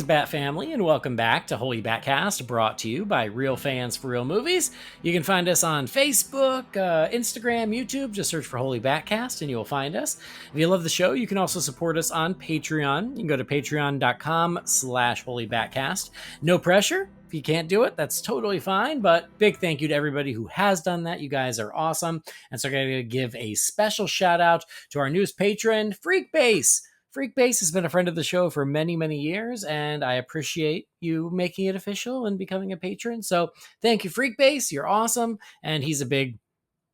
Greetings, Bat Family, and welcome back to Holy BatCast, brought to you by Real Fans for Real Movies. You can find us on Facebook, Instagram, YouTube. Just search for Holy BatCast, and you will find us. If you love the show, you can also support us on Patreon. You can go to patreon.com/Holy BatCast. No pressure. If you can't do it, that's totally fine, but big thank you to everybody who has done that. You guys are awesome. And so I'm going to give a special shout out to our newest patron, Freakbase. Freakbase has been a friend of the show for many, many years, and I appreciate you making it official and becoming a patron. So thank you, Freakbase. You're awesome. And he's a big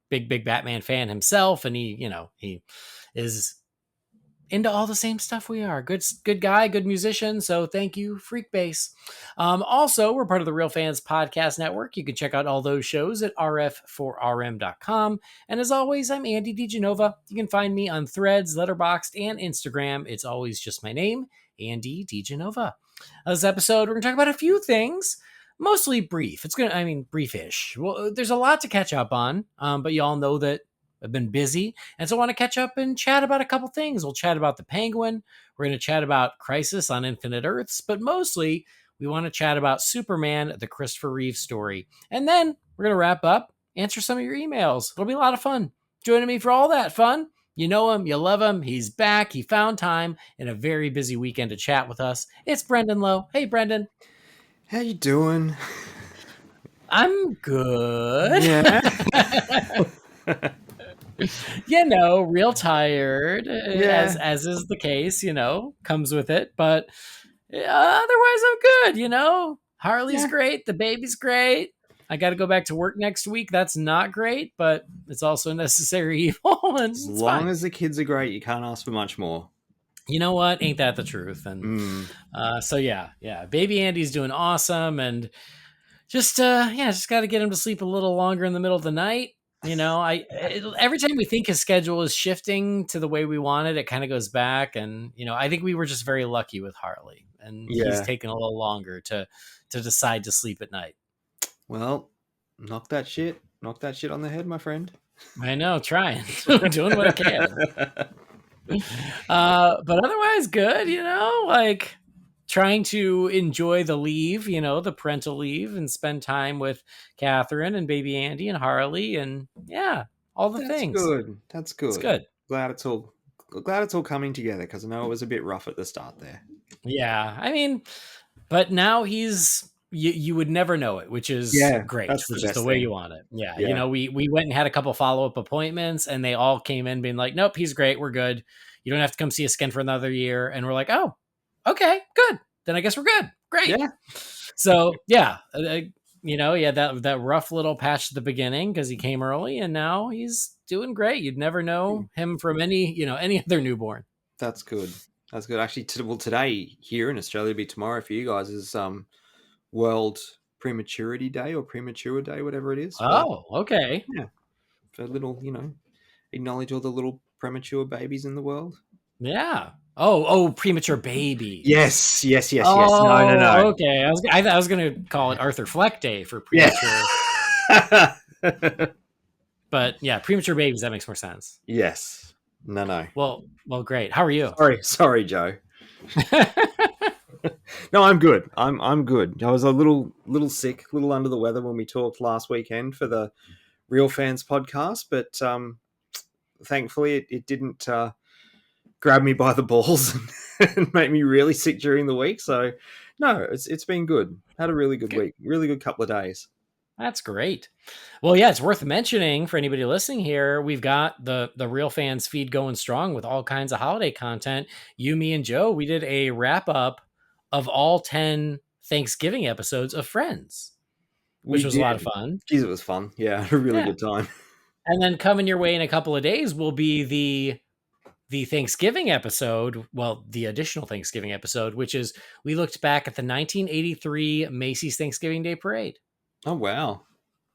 Batman fan himself, and he is into all the same stuff we are. Good guy, good musician. So thank you, Freakbase. Also, we're part of the Real Fans Podcast Network. You can check out all those shows at rf4rm.com. And as always, I'm Andy DiGenova. You can find me on Threads, Letterboxd, and Instagram. It's always just my name, Andy DiGenova. This episode, we're going to talk about a few things. Mostly brief. Briefish. Well, there's a lot to catch up on, but you all know that I've been busy, and so I want to catch up and chat about a couple things. We'll chat about the Penguin. We're going to chat about Crisis on Infinite Earths, but mostly we want to chat about Superman, the Christopher Reeve Story. And then we're going to wrap up, answer some of your emails. It'll be a lot of fun. Joining me for all that fun, you know him, you love him, he's back. He found time in a very busy weekend to chat with us. It's Brendan Lowe. Hey, Brendan. How you doing? I'm good. Yeah. Real tired, as is the case, comes with it. But otherwise, I'm good, Harley's great. The baby's great. I got to go back to work next week. That's not great, but it's also necessary evil. And as long as the kids are great, you can't ask for much more. You know what? Ain't that the truth? And baby Andy's doing awesome. And just got to get him to sleep a little longer in the middle of the night. Every time we think his schedule is shifting to the way we want it, it kind of goes back. And, I think we were just very lucky with Harley, and he's taken a little longer to decide to sleep at night. Well, knock that shit on the head, my friend. I know, trying, doing what I can. But otherwise good, trying to enjoy the leave, the parental leave, and spend time with Catherine and baby Andy and Harley, and all the things. That's good. It's good. Glad it's all coming together, because I know it was a bit rough at the start there. Yeah, but now he's you would never know it, which is great. That's which is the way thing. You want it. Yeah. We went and had a couple follow-up appointments, and they all came in being like, nope, he's great, we're good, you don't have to come see us again for another year. And we're like, oh, okay, good, then I guess we're good. Great. Yeah. So that rough little patch at the beginning because he came early, and now he's doing great. You'd never know him from any other newborn. That's good. Actually, today here in Australia, be tomorrow for you guys, is World Prematurity Day, or Premature Day, whatever it is. Oh, okay. Yeah. For a little, acknowledge all the little premature babies in the world. Yeah. Oh, premature baby. Yes. Oh, No. Okay. I was going to call it Arthur Fleck Day for premature. Yeah. But yeah, premature babies, that makes more sense. Yes. No. Well, great. How are you? Sorry, Joe. No, I'm good. I'm good. I was a little sick, a little under the weather when we talked last weekend for the Real Fans podcast, but thankfully it didn't grab me by the balls and make me really sick during the week. So no, it's been good. Had a really good week, really good couple of days. That's great. Well, yeah, it's worth mentioning for anybody listening here. We've got the Real Fans feed going strong with all kinds of holiday content. You, me, and Joe, we did a wrap up of all 10 Thanksgiving episodes of Friends, which was a lot of fun. Jeez, it was fun. Yeah, a really good time. And then coming your way in a couple of days will be the Thanksgiving episode, the additional Thanksgiving episode, which is we looked back at the 1983 Macy's Thanksgiving Day Parade. Oh, wow.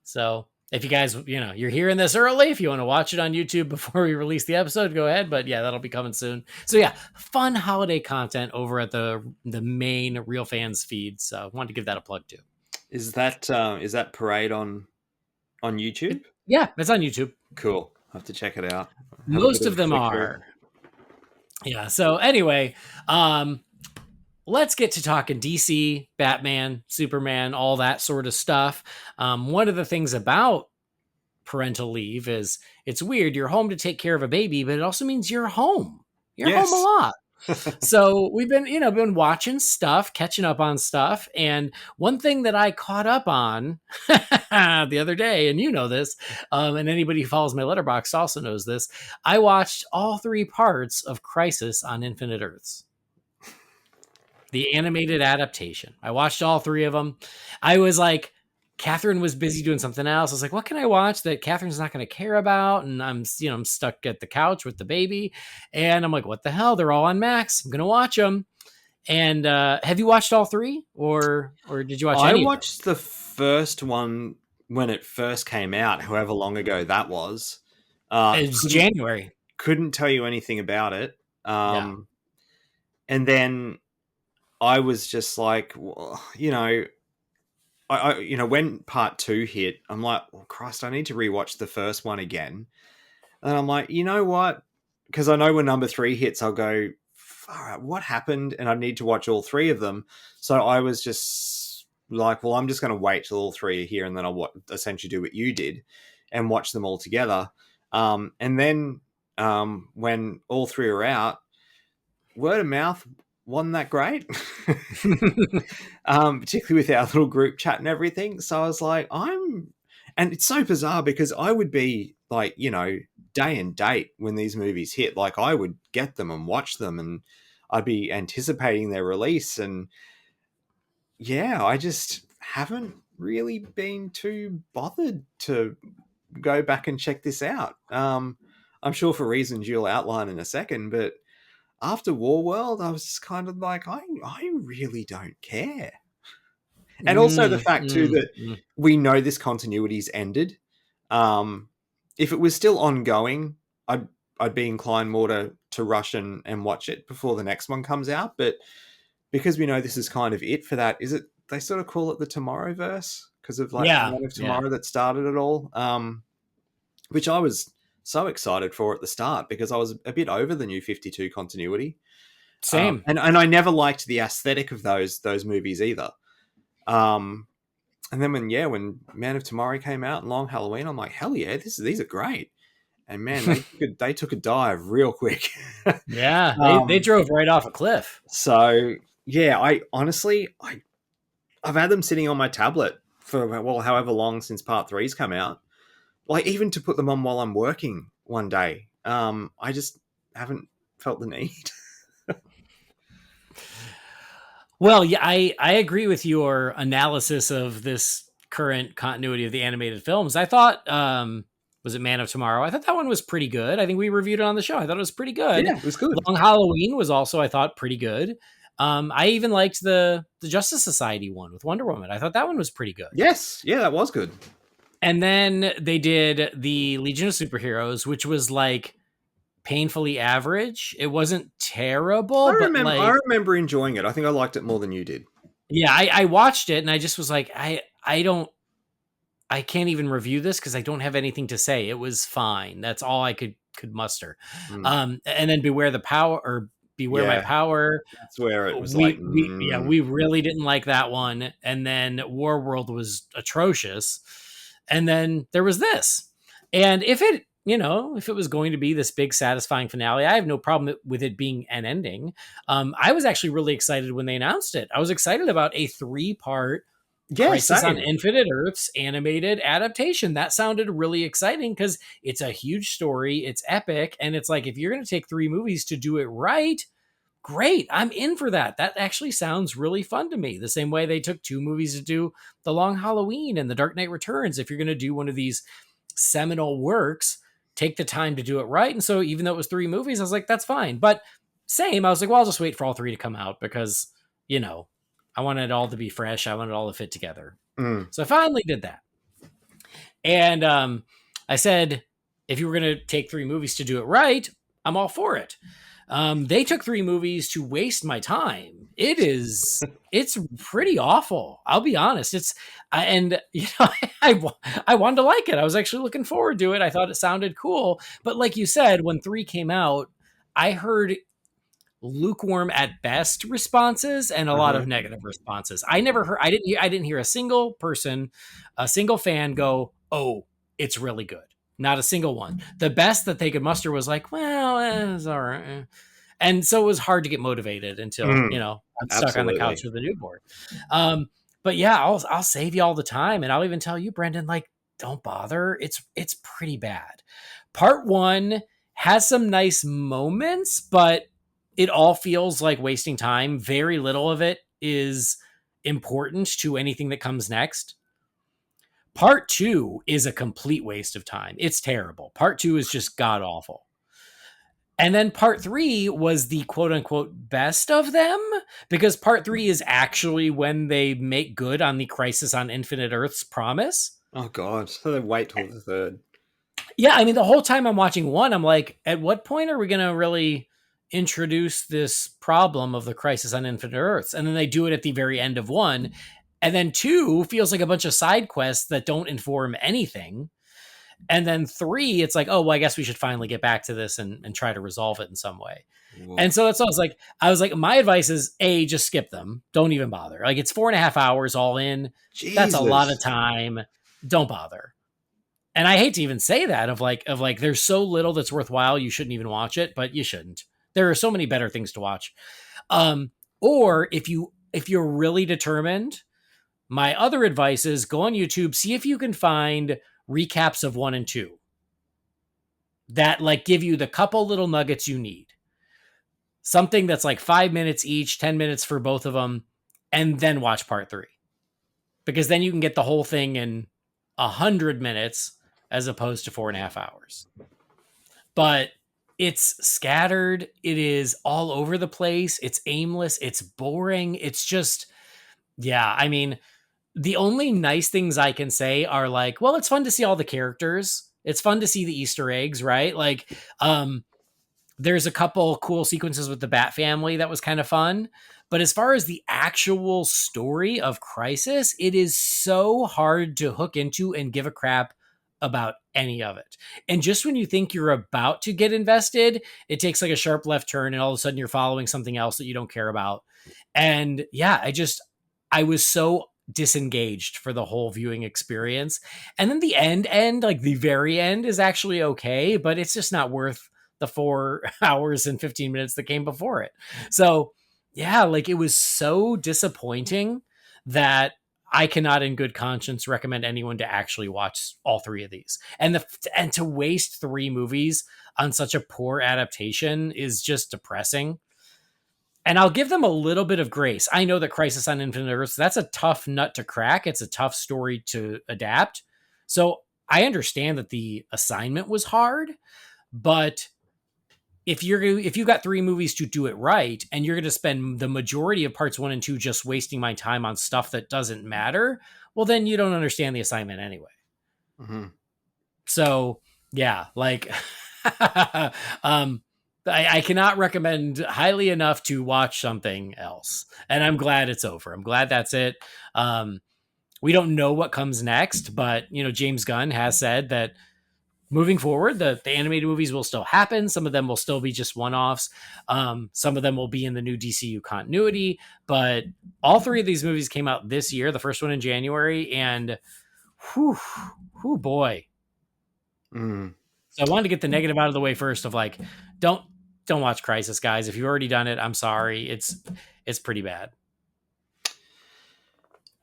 So if you guys, you're hearing this early, if you want to watch it on YouTube before we release the episode, go ahead. But yeah, that'll be coming soon. So yeah, fun holiday content over at the main Real Fans feed. So I wanted to give that a plug too. Is that parade on YouTube? Yeah, it's on YouTube. Cool. I'll have to check it out. Most of them are. Yeah. So anyway, let's get to talking DC, Batman, Superman, all that sort of stuff. One of the things about parental leave is it's weird. You're home to take care of a baby, but it also means you're home. You're home a Yes. lot. So we've been watching stuff, catching up on stuff. And one thing that I caught up on the other day, and you know this, and anybody who follows my letterbox also knows this, I watched all 3 parts of Crisis on Infinite Earths, the animated adaptation. I watched all 3 of them. I was like, Catherine was busy doing something else. I was like, what can I watch that Catherine's not going to care about? And I'm stuck at the couch with the baby. And I'm like, what the hell? They're all on Max. I'm going to watch them. And have you watched all 3 or did you watch any I of them? watched the first one when it first came out, however long ago that was. It's January. Couldn't tell you anything about it. Yeah. And then I was just like, well, when part 2 hit, I'm like, well, Christ, I need to rewatch the first one again. And I'm like, you know what? Because I know when number 3 hits, I'll go, far out, what happened? And I need to watch all 3 of them. So I was just like, well, I'm just going to wait till all 3 are here, and then I'll essentially do what you did and watch them all together. And then when all 3 are out, word of mouth wasn't that great, particularly with our little group chat and everything. So I was like, and it's so bizarre because I would be like, day and date when these movies hit. Like I would get them and watch them, and I'd be anticipating their release. And yeah, I just haven't really been too bothered to go back and check this out. I'm sure for reasons you'll outline in a second, but after Warworld, I was just kind of like, I really don't care. And also the fact too that we know this continuity's ended. If it was still ongoing, I'd be inclined more to rush and watch it before the next one comes out. But because we know this is kind of it for that, is it? They sort of call it the Tomorrowverse because of like the Man of Tomorrow that started it all. Which I was so excited for at the start because I was a bit over the New 52 continuity. Same. And I never liked the aesthetic of those movies either. And then when Man of Tomorrow came out and Long Halloween, I'm like, hell yeah, these are great. And man, they took a dive real quick. Yeah, they drove right off a cliff. So yeah, I've had them sitting on my tablet for however long since part 3's come out. Like even to put them on while I'm working one day. I just haven't felt the need. Well, yeah, I agree with your analysis of this current continuity of the animated films. I thought, was it Man of Tomorrow? I thought that one was pretty good. I think we reviewed it on the show. I thought it was pretty good. Yeah, it was good. Long Halloween was also, I thought, pretty good. I even liked the Justice Society one with Wonder Woman. I thought that one was pretty good. Yes, yeah, that was good. And then they did the Legion of Superheroes, which was like painfully average. It wasn't terrible. I remember enjoying it. I think I liked it more than you did. Yeah, I watched it and I just was like, I can't even review this because I don't have anything to say. It was fine. That's all I could muster. And then Beware My Power. That's where it was we really didn't like that one. And then Warworld was atrocious. And then there was this. And if it was going to be this big satisfying finale, I have no problem with it being an ending. I was actually really excited when they announced it. I was excited about a 3-part Crisis on Infinite Earths animated adaptation. That sounded really exciting because it's a huge story. It's epic. And it's like, if you're going to take 3 movies to do it right, great. I'm in for that. That actually sounds really fun to me. The same way they took 2 movies to do The Long Halloween and The Dark Knight Returns. If you're going to do one of these seminal works, take the time to do it right. And so even though it was 3 movies, I was like, that's fine. But I was like, well, I'll just wait for all 3 to come out because, I wanted it all to be fresh. I wanted it all to fit together. So I finally did that. And I said, if you were going to take 3 movies to do it right, I'm all for it. They took 3 movies to waste my time. It's pretty awful. I'll be honest. I wanted to like it. I was actually looking forward to it. I thought it sounded cool. But like you said, when 3 came out, I heard lukewarm at best responses and a lot of negative responses. I didn't hear a single person, a single fan go, "Oh, it's really good." Not a single one. The best that they could muster was like, "Well, it's all right." And so it was hard to get motivated until, I'm stuck on the couch Absolutely. with a newborn. But yeah, I'll save you all the time. And I'll even tell you, Brendan, like, don't bother. It's pretty bad. Part 1 has some nice moments, but it all feels like wasting time. Very little of it is important to anything that comes next. Part 2 is a complete waste of time. It's terrible. Part 2 is just god awful. And then part 3 was the quote unquote best of them, because part 3 is actually when they make good on the Crisis on Infinite Earths promise. Oh God! So they wait till the third. Yeah, I mean, the whole time I'm watching 1, I'm like, at what point are we going to really introduce this problem of the Crisis on Infinite Earths? And then they do it at the very end of 1. And then 2 feels like a bunch of side quests that don't inform anything. And then 3, it's like, oh, well, I guess we should finally get back to this and try to resolve it in some way. Whoa. And so that's what I was like, my advice is just skip them. Don't even bother. Like, it's 4.5 hours all in. Jesus. That's a lot of time. Don't bother. And I hate to even say that of like, there's so little that's worthwhile. You shouldn't even watch it, but you shouldn't. There are so many better things to watch. Or if you're really determined, my other advice is go on YouTube, see if you can find recaps of 1 and 2 that like give you the couple little nuggets you need. Something that's like 5 minutes each, 10 minutes for both of them, and then watch part 3. Because then you can get the whole thing in 100 minutes as opposed to 4.5 hours. But it's scattered. It is all over the place. It's aimless. It's boring. It's just, yeah, I mean, the only nice things I can say are like, well, it's fun to see all the characters. It's fun to see the Easter eggs, right? Like, there's a couple cool sequences with the Bat family that was kind of fun. But as far as the actual story of Crisis, it is so hard to hook into and give a crap about any of it. And just when you think you're about to get invested, it takes like a sharp left turn and all of a sudden you're following something else that you don't care about. And yeah, I was so disengaged for the whole viewing experience. And then the end, like the very end is actually okay, but it's just not worth the 4 hours and 15 minutes that came before it. So yeah, like it was so disappointing that I cannot in good conscience recommend anyone to actually watch all 3 of these. And to waste 3 movies on such a poor adaptation is just depressing. And I'll give them a little bit of grace. I know that Crisis on Infinite Earths, that's a tough nut to crack. It's a tough story to adapt. So I understand that the assignment was hard, but if you've got 3 movies to do it right, and you're going to spend the majority of parts 1 and 2 just wasting my time on stuff that doesn't matter, well, then you don't understand the assignment anyway. Mm-hmm. So yeah, like, I cannot recommend highly enough to watch something else. And I'm glad it's over. I'm glad that's it. We don't know what comes next, but James Gunn has said that moving forward, the animated movies will still happen. Some of them will still be just one-offs. Some of them will be in the new DCU continuity, but all 3 of these movies came out this year, the first one in January, and whew boy. Mm. So I wanted to get the negative out of the way first of like, don't watch Crisis, guys. If you've already done it, I'm sorry. It's pretty bad.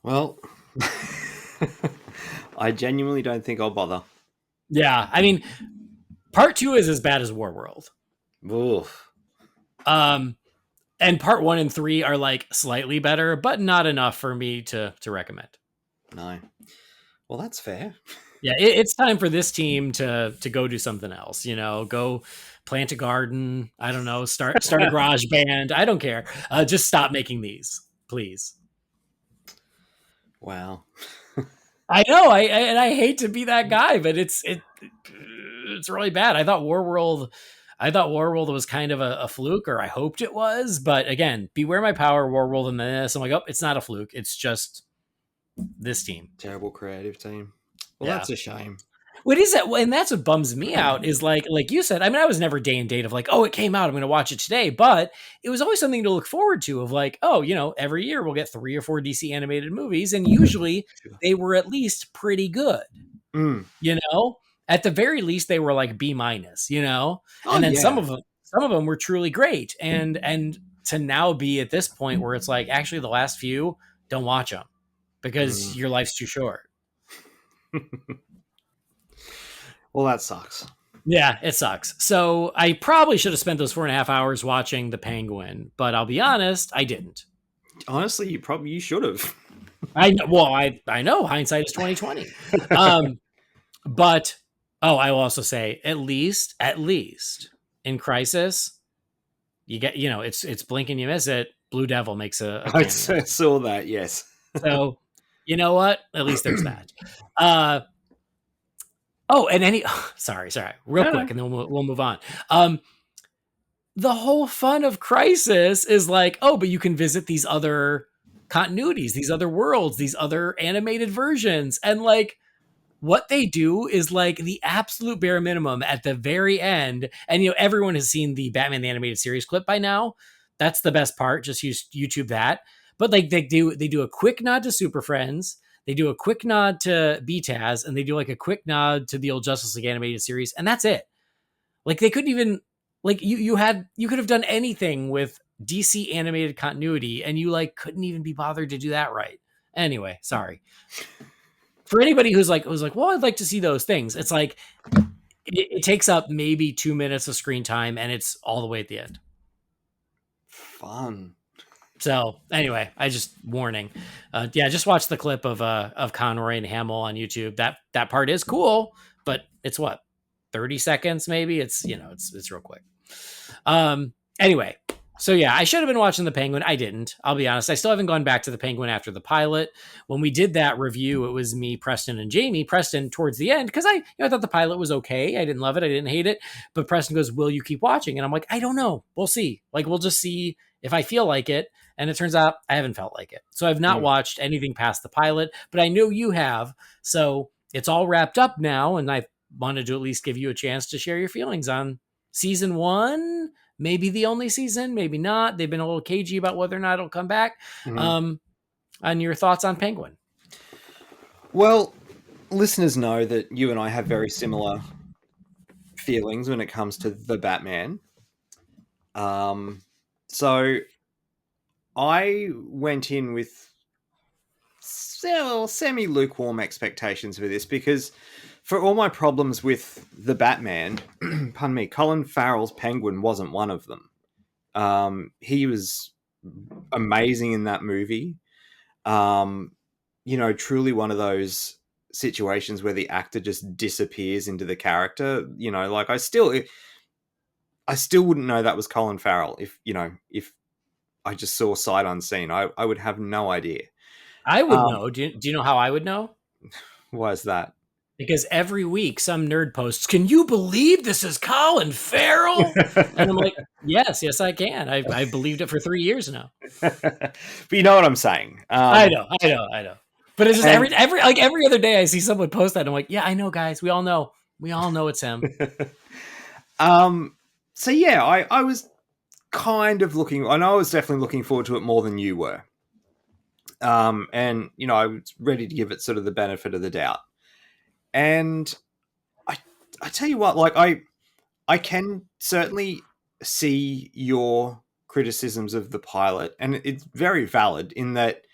Well, I genuinely don't think I'll bother. Yeah, I mean, part 2 is as bad as Warworld. Oof. And part 1 and 3 are like slightly better, but not enough for me to recommend. No. Well, that's fair. Yeah, it's time for this team to go do something else. Go plant a garden. I don't know. Start a garage band. I don't care. Just stop making these, please. Wow. I know. I hate to be that guy, but it's really bad. I thought Warworld was kind of a fluke, or I hoped it was. But again, Beware My Power, Warworld, and this. I'm like, oh, it's not a fluke. It's just this team. Terrible creative team. Well, yeah. That's a shame. What is that? And that's what bums me out is like you said, I mean, I was never day and date of like, oh, it came out, I'm going to watch it today. But it was always something to look forward to of like, oh, every year we'll get 3 or 4 DC animated movies. And usually they were at least pretty good, Mm. At the very least, they were like B minus, Oh, and then yeah. some of them were truly great. And to now be at this point where it's like, actually the last few, don't watch them because your life's too short. Well, that sucks. Yeah, it sucks. So I probably should have spent those 4.5 hours watching The Penguin, but I'll be honest, I didn't. Honestly, you should have. I know. Well, I know hindsight is 2020. But I will also say at least in Crisis, you get it's blink and you miss it. Blue Devil makes a I cameo. saw that. Yes. So you know what? At least there's that. And sorry, real quick, and then we'll move on. The whole fun of Crisis is like, but you can visit these other continuities, these other worlds, these other animated versions, and like what they do is like the absolute bare minimum at the very end. And everyone has seen the Batman the Animated Series clip by now. That's the best part. Just use YouTube that. But like they do a quick nod to Super Friends. They do a quick nod to BTAS, and they do like a quick nod to the old Justice League Animated Series, and that's it. Like they couldn't even like you could have done anything with DC animated continuity, and you like couldn't even be bothered to do that right. Anyway, sorry. For anybody who's like, well, I'd like to see those things. It's like it takes up maybe 2 minutes of screen time, and it's all the way at the end. Fun. So anyway, warning. Just watch the clip of Conroy and Hamill on YouTube. That part is cool, but it's what 30 seconds maybe. It's it's real quick. Anyway. So yeah, I should have been watching The Penguin. I didn't. I'll be honest. I still haven't gone back to The Penguin after the pilot. When we did that review, it was me, Preston, and Jamie. Preston towards the end, because I thought the pilot was okay. I didn't love it. I didn't hate it. But Preston goes, "Will you keep watching?" And I'm like, I don't know. We'll see. Like, we'll just see if I feel like it. And it turns out I haven't felt like it. So I've not watched anything past the pilot, but I know you have. So it's all wrapped up now. And I wanted to at least give you a chance to share your feelings on season 1. Maybe the only season, maybe not. They've been a little cagey about whether or not it'll come back. On your thoughts on Penguin. Well, listeners know that you and I have very similar feelings when it comes to the Batman. So I went in with semi-lukewarm expectations for this because for all my problems with the Batman, pardon me, Colin Farrell's Penguin wasn't one of them. He was amazing in that movie. Truly one of those situations where the actor just disappears into the character. Like I still wouldn't know that was Colin Farrell if I just saw sight unseen. I would have no idea. I would know. Do you know how I would know? Why is that? Because every week some nerd posts, "Can you believe this is Colin Farrell?" And I'm like, yes, I can. I believed it for 3 years now. But you know what I'm saying. I know. But it's just every other day I see someone post that. And I'm like, yeah, I know, guys. We all know it's him. So yeah, I was kind of I was definitely looking forward to it more than you were. And I was ready to give it sort of the benefit of the doubt. And I tell you what, like I can certainly see your criticisms of the pilot, and it's very valid in that.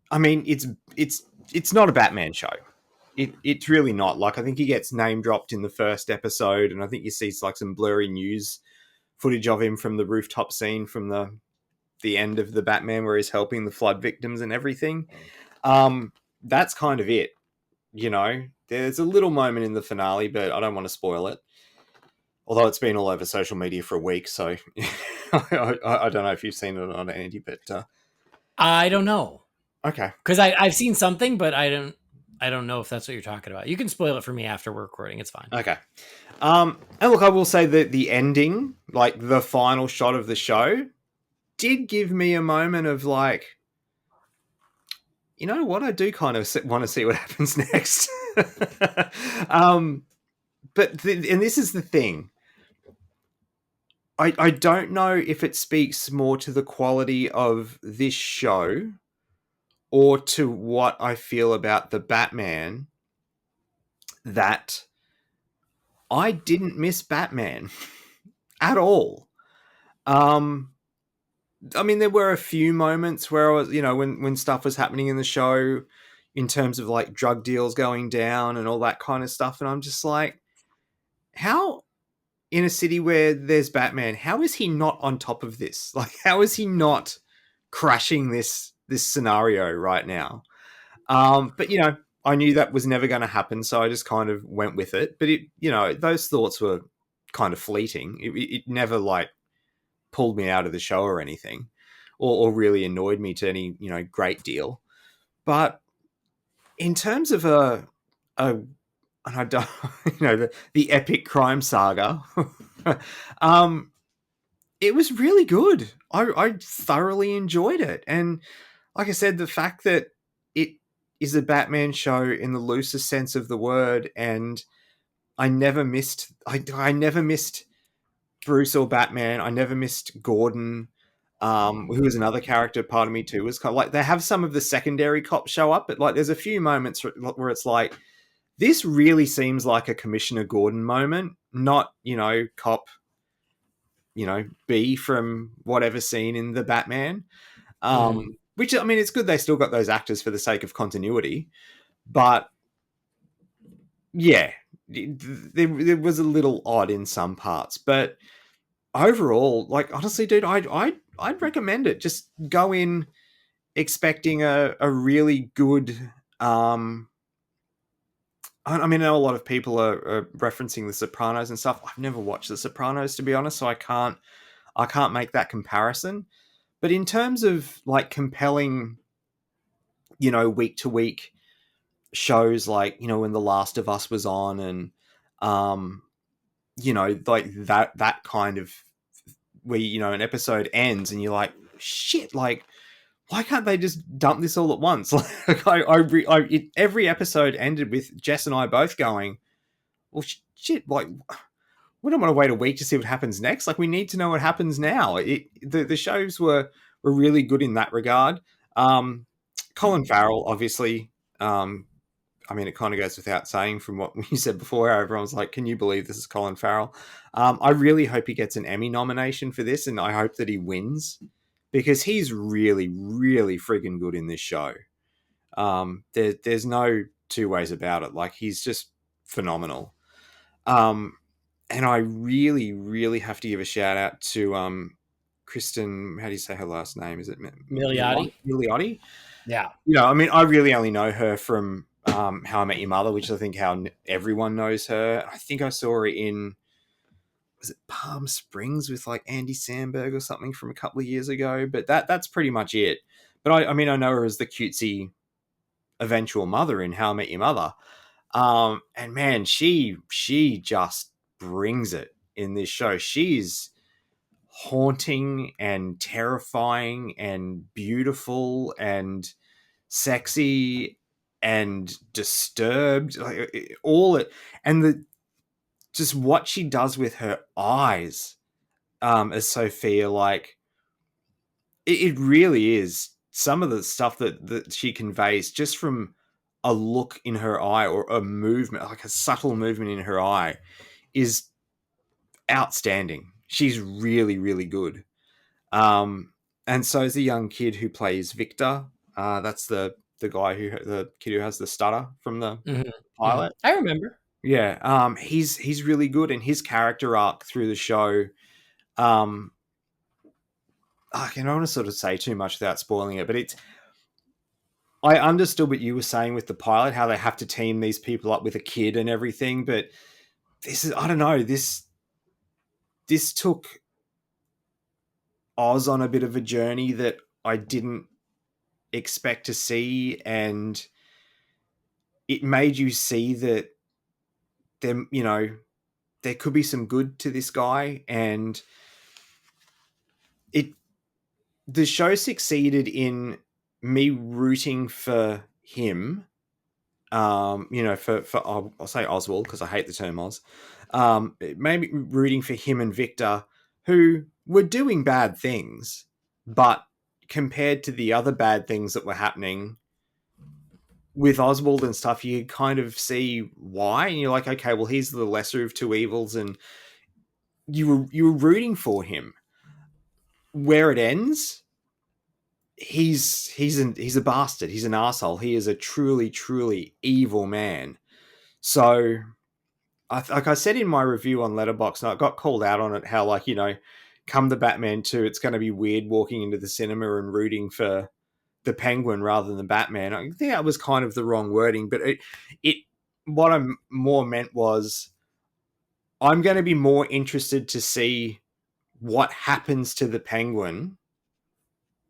I mean, it's not a Batman show. It's really not. Like, I think he gets name dropped in the first episode, and I think you see like some blurry news footage of him from the rooftop scene from the end of the Batman where he's helping the flood victims and everything. That's kind of it. There's a little moment in the finale, but I don't want to spoil it. Although it's been all over social media for a week, so I don't know if you've seen it or not, Andy, but I don't know. Okay. Because I've seen something, but I don't know if that's what you're talking about. You can spoil it for me after we're recording. It's fine. Okay. And look, I will say that the ending, like the final shot of the show, did give me a moment of like, you know what? I do kind of want to see what happens next. and this is the thing. I don't know if it speaks more to the quality of this show or to what I feel about the Batman that I didn't miss Batman at all. I mean, there were a few moments where I was, when stuff was happening in the show in terms of like drug deals going down and all that kind of stuff. And I'm just like, how in a city where there's Batman, how is he not on top of this? Like, how is he not crashing this scenario right now? But I knew that was never going to happen, so I just kind of went with it. But those thoughts were kind of fleeting. It never like pulled me out of the show or anything, or really annoyed me to any great deal. But in terms of and I don't, the epic crime saga, it was really good. I thoroughly enjoyed it, and like I said, the fact that it is a Batman show in the loosest sense of the word, and I never missed. I never missed Bruce or Batman. I never missed Gordon, who was another character. Part of me too was kind of like they have some of the secondary cops show up, but like there's a few moments where it's like this really seems like a Commissioner Gordon moment, not cop B from whatever scene in the Batman. Which I mean, it's good they still got those actors for the sake of continuity, but yeah, there was a little odd in some parts, but overall, like honestly, dude, I'd recommend it. Just go in expecting a really good. I mean, I know a lot of people are referencing The Sopranos and stuff. I've never watched The Sopranos, to be honest, so I can't make that comparison. But in terms of like compelling, week to week shows, like when The Last of Us was on, and like that kind of where an episode ends and you're like, shit, like why can't they just dump this all at once? Like every episode ended with Jess and I both going, well, shit, like we don't want to wait a week to see what happens next. Like we need to know what happens now. The shows were really good in that regard. Colin Farrell, obviously. I mean, it kind of goes without saying from what you said before. Everyone's like, can you believe this is Colin Farrell? I really hope he gets an Emmy nomination for this, and I hope that he wins because he's really, really friggin' good in this show. There's no two ways about it. Like, he's just phenomenal. And I really, really have to give a shout out to Kristen. How do you say her last name? Is it Milioti? Milioti? Yeah. I mean, I really only know her from How I Met Your Mother, which I think how everyone knows her. I think I saw her in, was it Palm Springs with like Andy Samberg or something from a couple of years ago? But that's pretty much it. But I mean, I know her as the cutesy eventual mother in How I Met Your Mother. And man, she just brings it in this show. She's haunting and terrifying and beautiful and sexy and disturbed, like all it, and the just what she does with her eyes, as Sophia, like it really is some of the stuff that she conveys just from a look in her eye or a movement, like a subtle movement in her eye, is outstanding. She's really, really good. And so is the young kid who plays Victor. That's the guy the kid who has the stutter from the pilot. I remember. Yeah. He's really good, and his character arc through the show. I don't want to sort of say too much without spoiling it, but I understood what you were saying with the pilot, how they have to team these people up with a kid and everything, but this is, I don't know, this took Oz on a bit of a journey that I didn't expect to see, and it made you see that there could be some good to this guy, and the show succeeded in me rooting for him, for I'll say Oswald because I hate the term Oz. It made me rooting for him and Victor, who were doing bad things, but compared to the other bad things that were happening with Oswald and stuff, you kind of see why, and you're like, okay, well, he's the lesser of two evils, and you were rooting for him. Where it ends, he's a bastard. He's an asshole. He is a truly, truly evil man. So, like I said in my review on Letterboxd, and I got called out on it, how, like, come the Batman 2, it's going to be weird walking into the cinema and rooting for the Penguin rather than the Batman. I think that was kind of the wrong wording, but it what I more meant was I'm going to be more interested to see what happens to the Penguin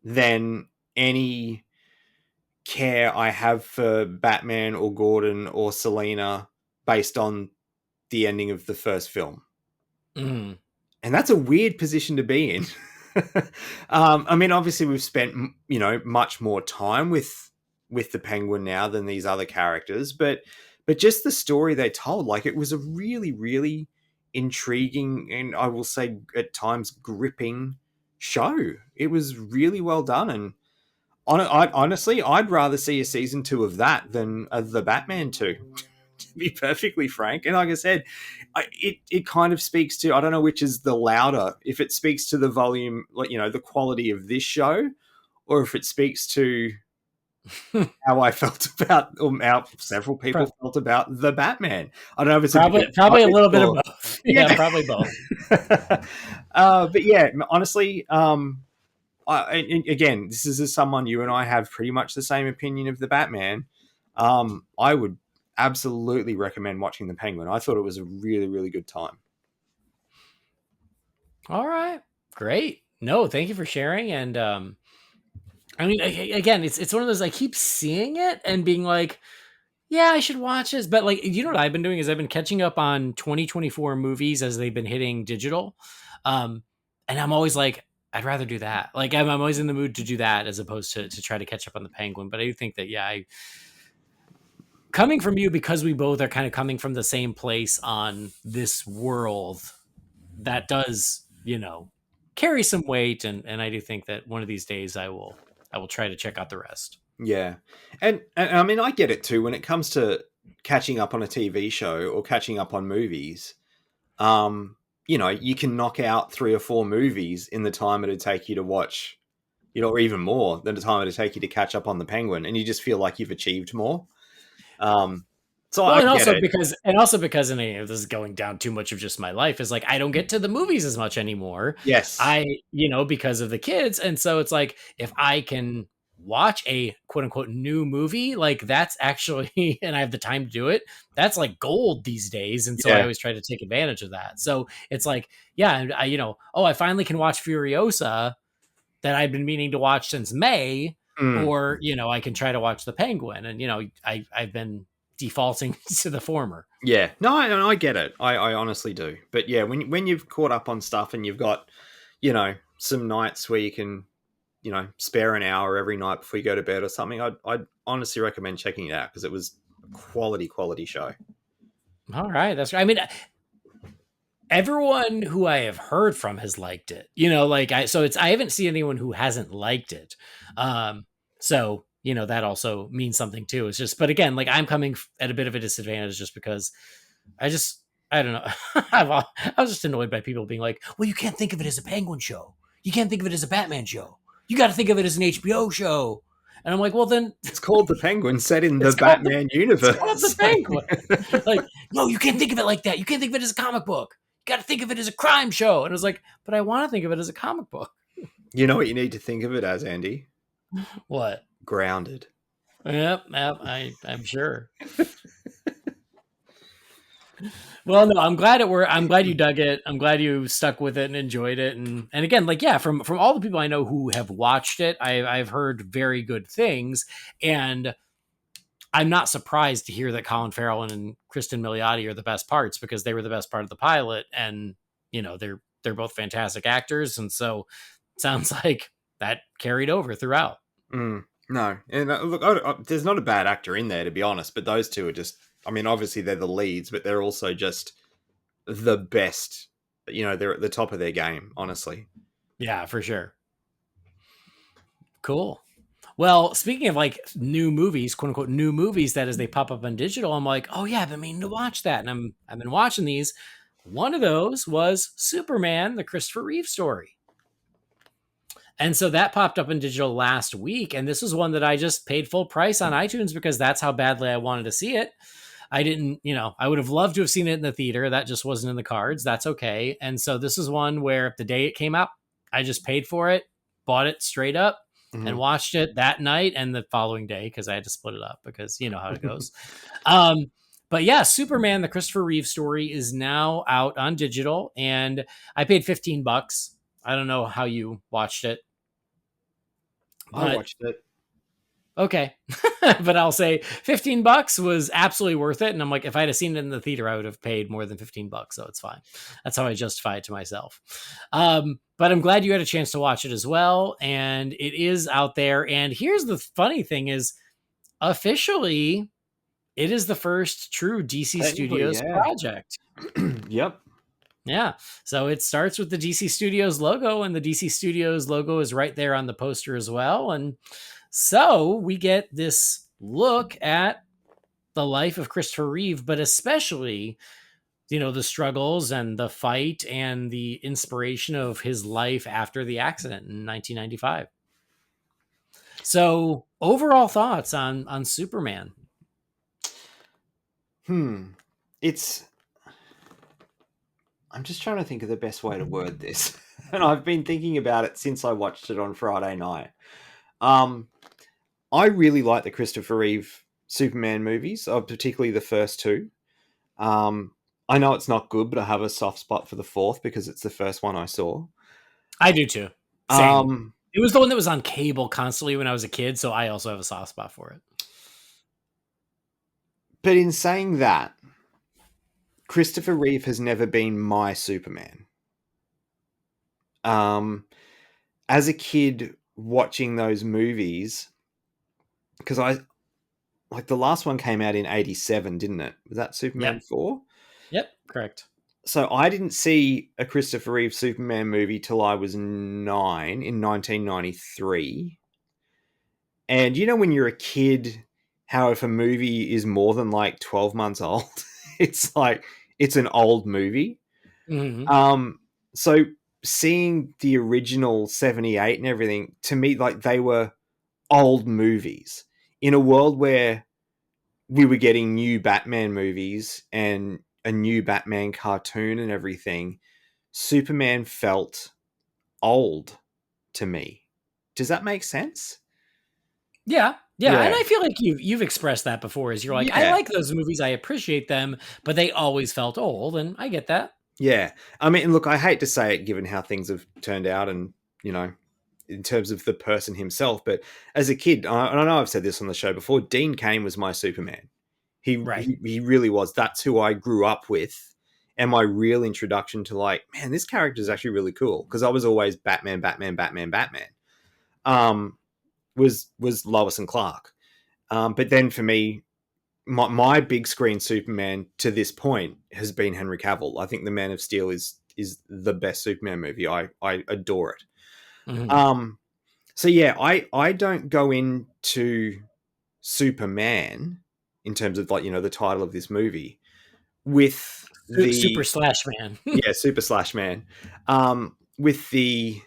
than any care I have for Batman or Gordon or Selina based on the ending of the first film. Mm. And that's a weird position to be in. I mean, obviously we've spent, much more time with the Penguin now than these other characters, but just the story they told, like, it was a really, really intriguing, and I will say at times gripping show. It was really well done, and honestly, I'd rather see a season 2 of that than the Batman 2. To be perfectly frank, and like I said, it kind of speaks to, I don't know which is the louder, if it speaks to the volume, like, the quality of this show, or if it speaks to how I felt about, or how several people felt about the Batman. I don't know if it's probably a little bit of both. Yeah, probably both. But yeah, honestly, again, this is as someone, you and I have pretty much the same opinion of the Batman. I would absolutely recommend watching the Penguin. I thought it was a really, really good time. All right, great. No, thank you for sharing. And I mean, again, it's one of those, I keep seeing it and being like, yeah, I should watch this. But, like, what I've been doing is I've been catching up on 2024 movies as they've been hitting digital. And I'm always like, I'd rather do that. Like, I'm always in the mood to do that as opposed to try to catch up on the Penguin. But I do think that, yeah, coming from you, because we both are kind of coming from the same place on this world, that does, carry some weight. And I do think that one of these days I will try to check out the rest. Yeah. And I mean, I get it too when it comes to catching up on a TV show or catching up on movies. You can knock out 3 or 4 movies in the time it'd take you to watch, or even more than the time it'd take you to catch up on the Penguin, and you just feel like you've achieved more. So well, I and get it. because and this is going down too much of just my life, is like, I don't get to the movies as much anymore. Yes. Because of the kids. And so it's like, if I can watch a quote unquote new movie, like, that's actually, and I have the time to do it, that's like gold these days. And so I always try to take advantage of that. So it's like, yeah, I finally can watch Furiosa that I've been meaning to watch since May, or, I can try to watch the Penguin, and, I've been defaulting to the former. Yeah, no, I get it. I honestly do. But yeah, when you've caught up on stuff and you've got, some nights where you can, spare an hour every night before you go to bed or something, I'd honestly recommend checking it out, because it was a quality show. All right, that's right. I mean, everyone who I have heard from has liked it. I haven't seen anyone who hasn't liked it. So that also means something too. It's just, but again, like, I'm coming at a bit of a disadvantage just because I don't know. I was just annoyed by people being like, well, you can't think of it as a Penguin show. You can't think of it as a Batman show. You got to think of it as an HBO show. And I'm like, well, then it's called the Penguin, set in the Batman universe. It's called the Penguin. Like, no, you can't think of it like that. You can't think of it as a comic book. You got to think of it as a crime show. And I was like, but I want to think of it as a comic book. You know what you need to think of it as, Andy? What? Grounded. Yep, I'm sure. Well, no, I'm glad you dug it. I'm glad you stuck with it and enjoyed it. And again, like, yeah, from all the people I know who have watched it, I've heard very good things. And I'm not surprised to hear that Colin Farrell and Kristen Milioti are the best parts, because they were the best part of the pilot. And, they're both fantastic actors. And so it sounds like that carried over throughout. No, and look, there's not a bad actor in there, to be honest, but those two are just, I mean, obviously they're the leads, but they're also just the best. They're at the top of their game, honestly. Yeah, for sure. Cool. Well, speaking of like new movies, quote unquote new movies, that as they pop up on digital, I'm like, oh yeah, I've been meaning to watch that, and I've been watching these. One of those was Superman, the Christopher Reeve story. And so that popped up in digital last week. And this was one that I just paid full price on iTunes because that's how badly I wanted to see it. I didn't, I would have loved to have seen it in the theater. That just wasn't in the cards. That's okay. And so this is one where the day it came out, I just paid for it, bought it straight up, and watched it that night and the following day because I had to split it up because you know how it goes. But yeah, Superman, the Christopher Reeve story is now out on digital, and I paid $15. I don't know how you watched it. I watched it. Okay. But I'll say $15 was absolutely worth it. And I'm like, if I had seen it in the theater, I would have paid more than $15. So it's fine. That's how I justify it to myself. But I'm glad you had a chance to watch it as well. And it is out there. And here's the funny thing is officially, it is the first true DC Studios project. Yep. Yeah. So it starts with the DC Studios logo, and the DC Studios logo is right there on the poster as well. And so we get this look at the life of Christopher Reeve, but especially, the struggles and the fight and the inspiration of his life after the accident in 1995. So overall thoughts on Superman? It's, I'm just trying to think of the best way to word this. And I've been thinking about it since I watched it on Friday night. I really like the Christopher Reeve Superman movies, particularly the first two. I know it's not good, but I have a soft spot for the fourth because it's the first one I saw. I do too. Same. It was the one that was on cable constantly when I was a kid, so I also have a soft spot for it. But in saying that, Christopher Reeve has never been my Superman. As a kid watching those movies, because the last one came out in 1987, didn't it? Was that Superman 4? Yep, correct. So I didn't see a Christopher Reeve Superman movie till I was 9 in 1993. And when you're a kid, how if a movie is more than like 12 months old, it's like it's an old movie. Mm-hmm. So seeing the original 78 and everything, to me, like they were old movies in a world where we were getting new Batman movies and a new Batman cartoon and everything. Superman felt old to me. Does that make sense? Yeah. And I feel like you've expressed that before. Is you're like, I like those movies, I appreciate them, but they always felt old, and I get that. Yeah, I mean, look, I hate to say it, given how things have turned out, and in terms of the person himself, but as a kid, I know I've said this on the show before. Dean Cain was my Superman. He really was. That's who I grew up with, and my real introduction to like, man, this character is actually really cool because I was always Batman. Was Lois and Clark, but then for me, my big screen Superman to this point has been Henry Cavill. I think the Man of Steel is the best Superman movie. I adore it. Mm-hmm. So yeah, I don't go into Superman in terms of like the title of this movie with the Super Slash Man. Super Slash Man, with the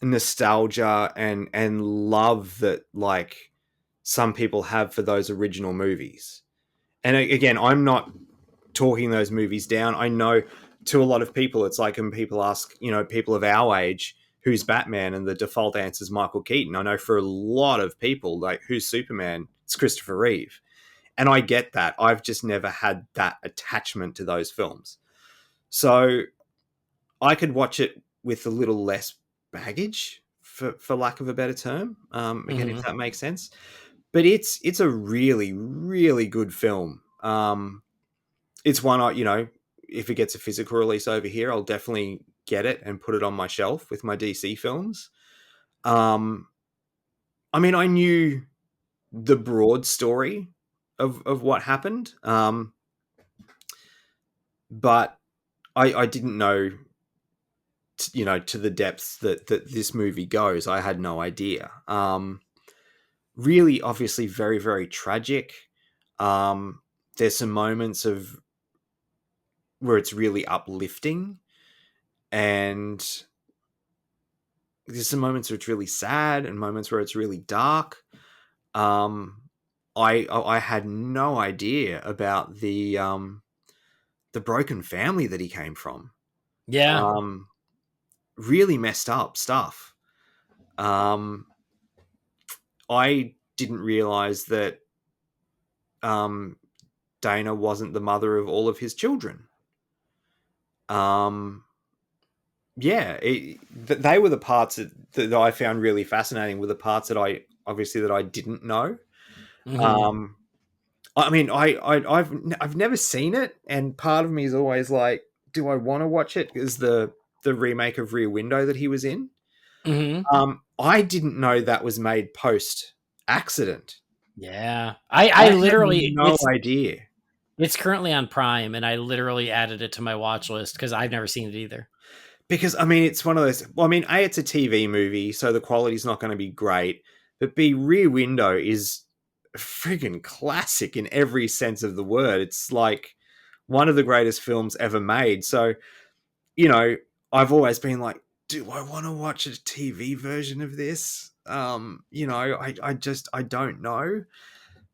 nostalgia and love that like some people have for those original movies. And again, I'm not talking those movies down. I know to a lot of people, it's like when people ask, people of our age, who's Batman? And the default answer is Michael Keaton. I know for a lot of people, like, who's Superman? It's Christopher Reeve. And I get that. I've just never had that attachment to those films. So I could watch it with a little less baggage, for lack of a better term. Again, if that makes sense. But it's a really, really good film. It's one if it gets a physical release over here, I'll definitely get it and put it on my shelf with my DC films. I mean, I knew the broad story of what happened, but I didn't know, to the depths that this movie goes. I had no idea. Really, obviously, very, very tragic. Um, there's some moments of where it's really uplifting, and there's some moments where it's really sad, and moments where it's really dark. Um, I had no idea about the broken family that he came from. Yeah. Um, really messed up stuff. Um, I didn't realize that um, Dana wasn't the mother of all of his children. Um, yeah, they were the parts that I found really fascinating. Were the parts that I didn't know. Hmm. Um, I mean, I've never seen it, and part of me is always like, do I want to watch it? Because the remake of Rear Window that he was in. Hmm. I didn't know that was made post accident. Yeah. I I had literally, no idea. it's currently on Prime, and I literally added it to my watch list because I've never seen it either. Because I mean, it's one of those. Well, I mean, A, it's a TV movie, so the quality's not going to be great. But B, Rear Window is a friggin' classic in every sense of the word. It's like one of the greatest films ever made. So, you know, I've always been like, do I want to watch a TV version of this? I don't know.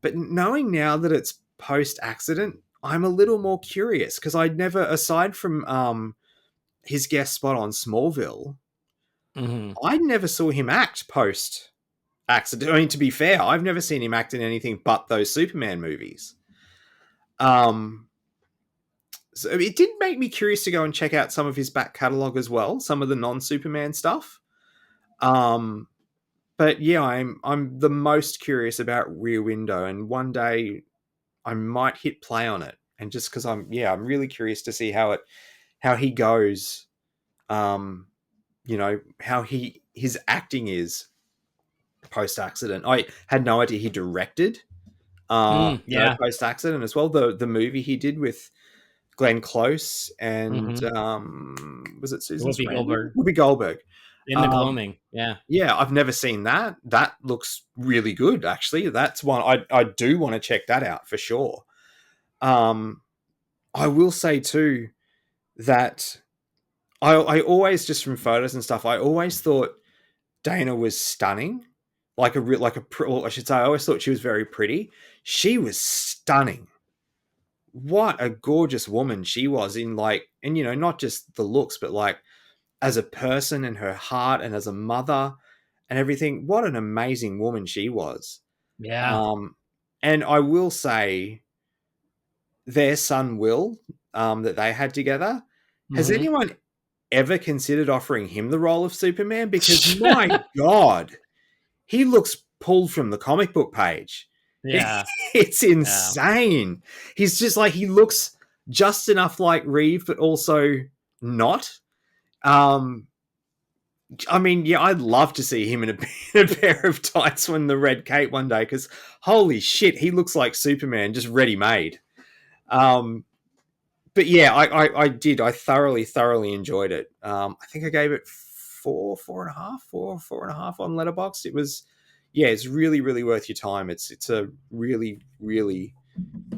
But knowing now that it's post accident, I'm a little more curious because I'd never, aside from his guest spot on Smallville, Hmm. I never saw him act post accident. I mean, to be fair, I've never seen him act in anything but those Superman movies. Um, so it did make me curious to go and check out some of his back catalog as well, some of the non-Superman stuff. Um, but yeah, I'm the most curious about Rear Window, and one day I might hit play on it, and just because I'm really curious to see how he goes. How his acting is post accident. I had no idea he directed, Yeah. post accident as well. The movie he did with Glenn Close and Hmm. was it Susan Whoopi Sarandon? Goldberg Whoopi Goldberg. in the Um, gloaming. Yeah. yeah, I've never seen that. That looks really good, actually. That's one I do want to check that out for sure. Um, I will say too that I always, just from photos and stuff, I always thought Dana was stunning, I should say, I always thought she was very pretty. She was stunning. What a gorgeous woman she was, in like, and not just the looks, but like as a person and her heart and as a mother and everything. What an amazing woman she was. Yeah. Um, and I will say, their son Will, that they had together. Has Hmm. anyone ever considered offering him the role of Superman? Because my God, he looks pulled from the comic book page. Yeah. It's Yeah. insane. He's just like, he looks just enough like Reeve, but also not. Um, I mean, yeah, I'd love to see him in in a pair of tights when the red cape one day, because holy shit, he looks like Superman, just ready made. Um, but yeah, I did. I thoroughly enjoyed it. I think I gave it four and a half on Letterboxd. It was, yeah, it's really worth your time. It's a really,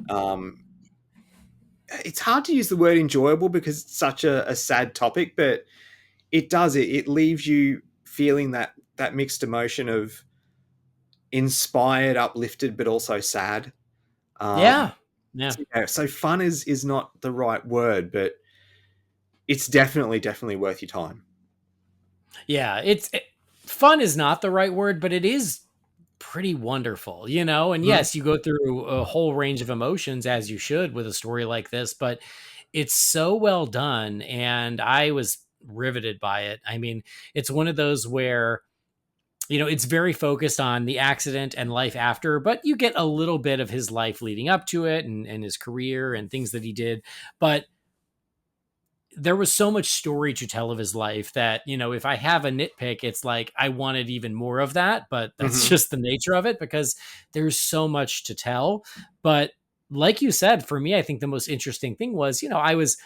um, it's hard to use the word enjoyable because it's such a sad topic, but it leaves you feeling that mixed emotion of inspired, uplifted, but also sad. Um, Yeah. Yeah. so fun is not the right word, but it's definitely worth your time. Yeah. Fun is not the right word, but it is pretty wonderful, you know? And Mhm. yes, you go through a whole range of emotions as you should with a story like this, but it's so well done. And I was riveted by it. I mean, it's one of those where, it's very focused on the accident and life after, but you get a little bit of his life leading up to it and his career and things that he did. But there was so much story to tell of his life that, if I have a nitpick, it's like I wanted even more of that, but that's Hmm. just the nature of it because there's so much to tell. But like you said, for me, I think the most interesting thing was, I was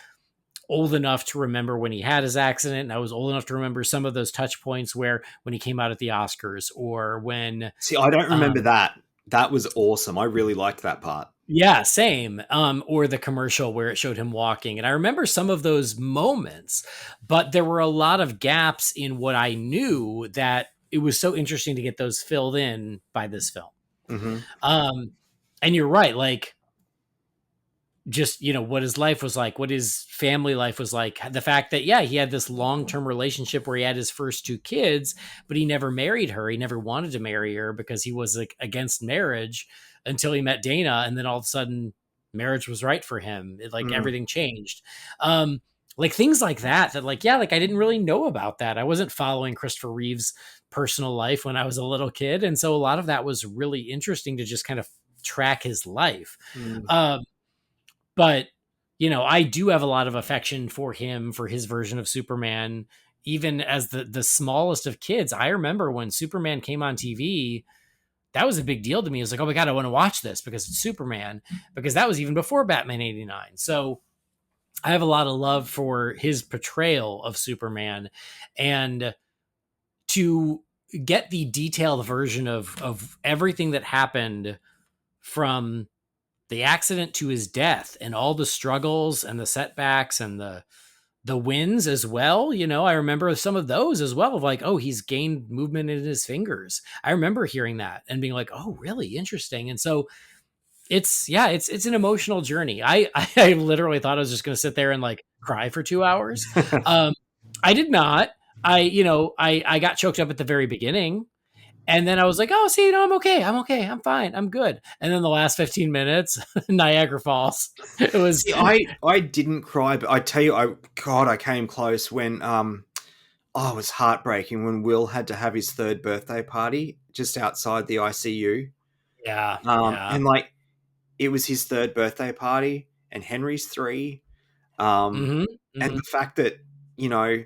old enough to remember when he had his accident. And I was old enough to remember some of those touch points where when he came out at the Oscars or when, See, I don't remember um, that. That was awesome. I really liked that part. yeah, same. Or the commercial where it showed him walking. And I remember some of those moments, but there were a lot of gaps in what I knew that it was so interesting to get those filled in by this film. Hmm. Um, and you're right, like just, what his life was like, what his family life was like. The fact that, yeah, he had this long-term relationship where he had his first two kids, but he never married her. He never wanted to marry her because he was like against marriage until he met Dana. And then all of a sudden marriage was right for him. Like Mm. everything changed. Like things like that, like, yeah, like I didn't really know about that. I wasn't following Christopher Reeve's personal life when I was a little kid. And so a lot of that was really interesting to just kind of track his life. Mm. Um, but, I do have a lot of affection for him, for his version of Superman, even as the smallest of kids. I remember when Superman came on TV, that was a big deal to me. It was like, oh my God, I want to watch this because it's Superman, because that was even before Batman 89. So I have a lot of love for his portrayal of Superman, and to get the detailed version of everything that happened from the accident to his death and all the struggles and the setbacks and the wins as well. I remember some of those as well, of like, oh, he's gained movement in his fingers. I remember hearing that and being like, oh, really interesting. And so it's an emotional journey. I literally thought I was just going to sit there and like cry for 2 hours. Um, I did not. I got choked up at the very beginning, and then I was like, oh, see, I'm okay. I'm okay. I'm fine. I'm good. And then the last 15 minutes, Niagara Falls. It was, See, I didn't cry, but I tell you, I came close when it was heartbreaking when Will had to have his third birthday party just outside the ICU. yeah, yeah. And like it was his third birthday party, and Henry's 3. Hmm. And Hmm. the fact that you know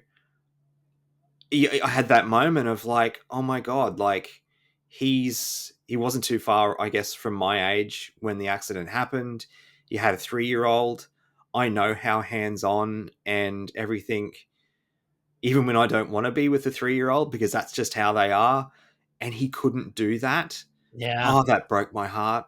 I had that moment of like, oh my god, like he wasn't too far, I guess, from my age when the accident happened. He had a 3-year-old. I know how hands on and everything, even when I don't want to be with a 3-year-old because that's just how they are. And he couldn't do that. Yeah. Oh, that broke my heart.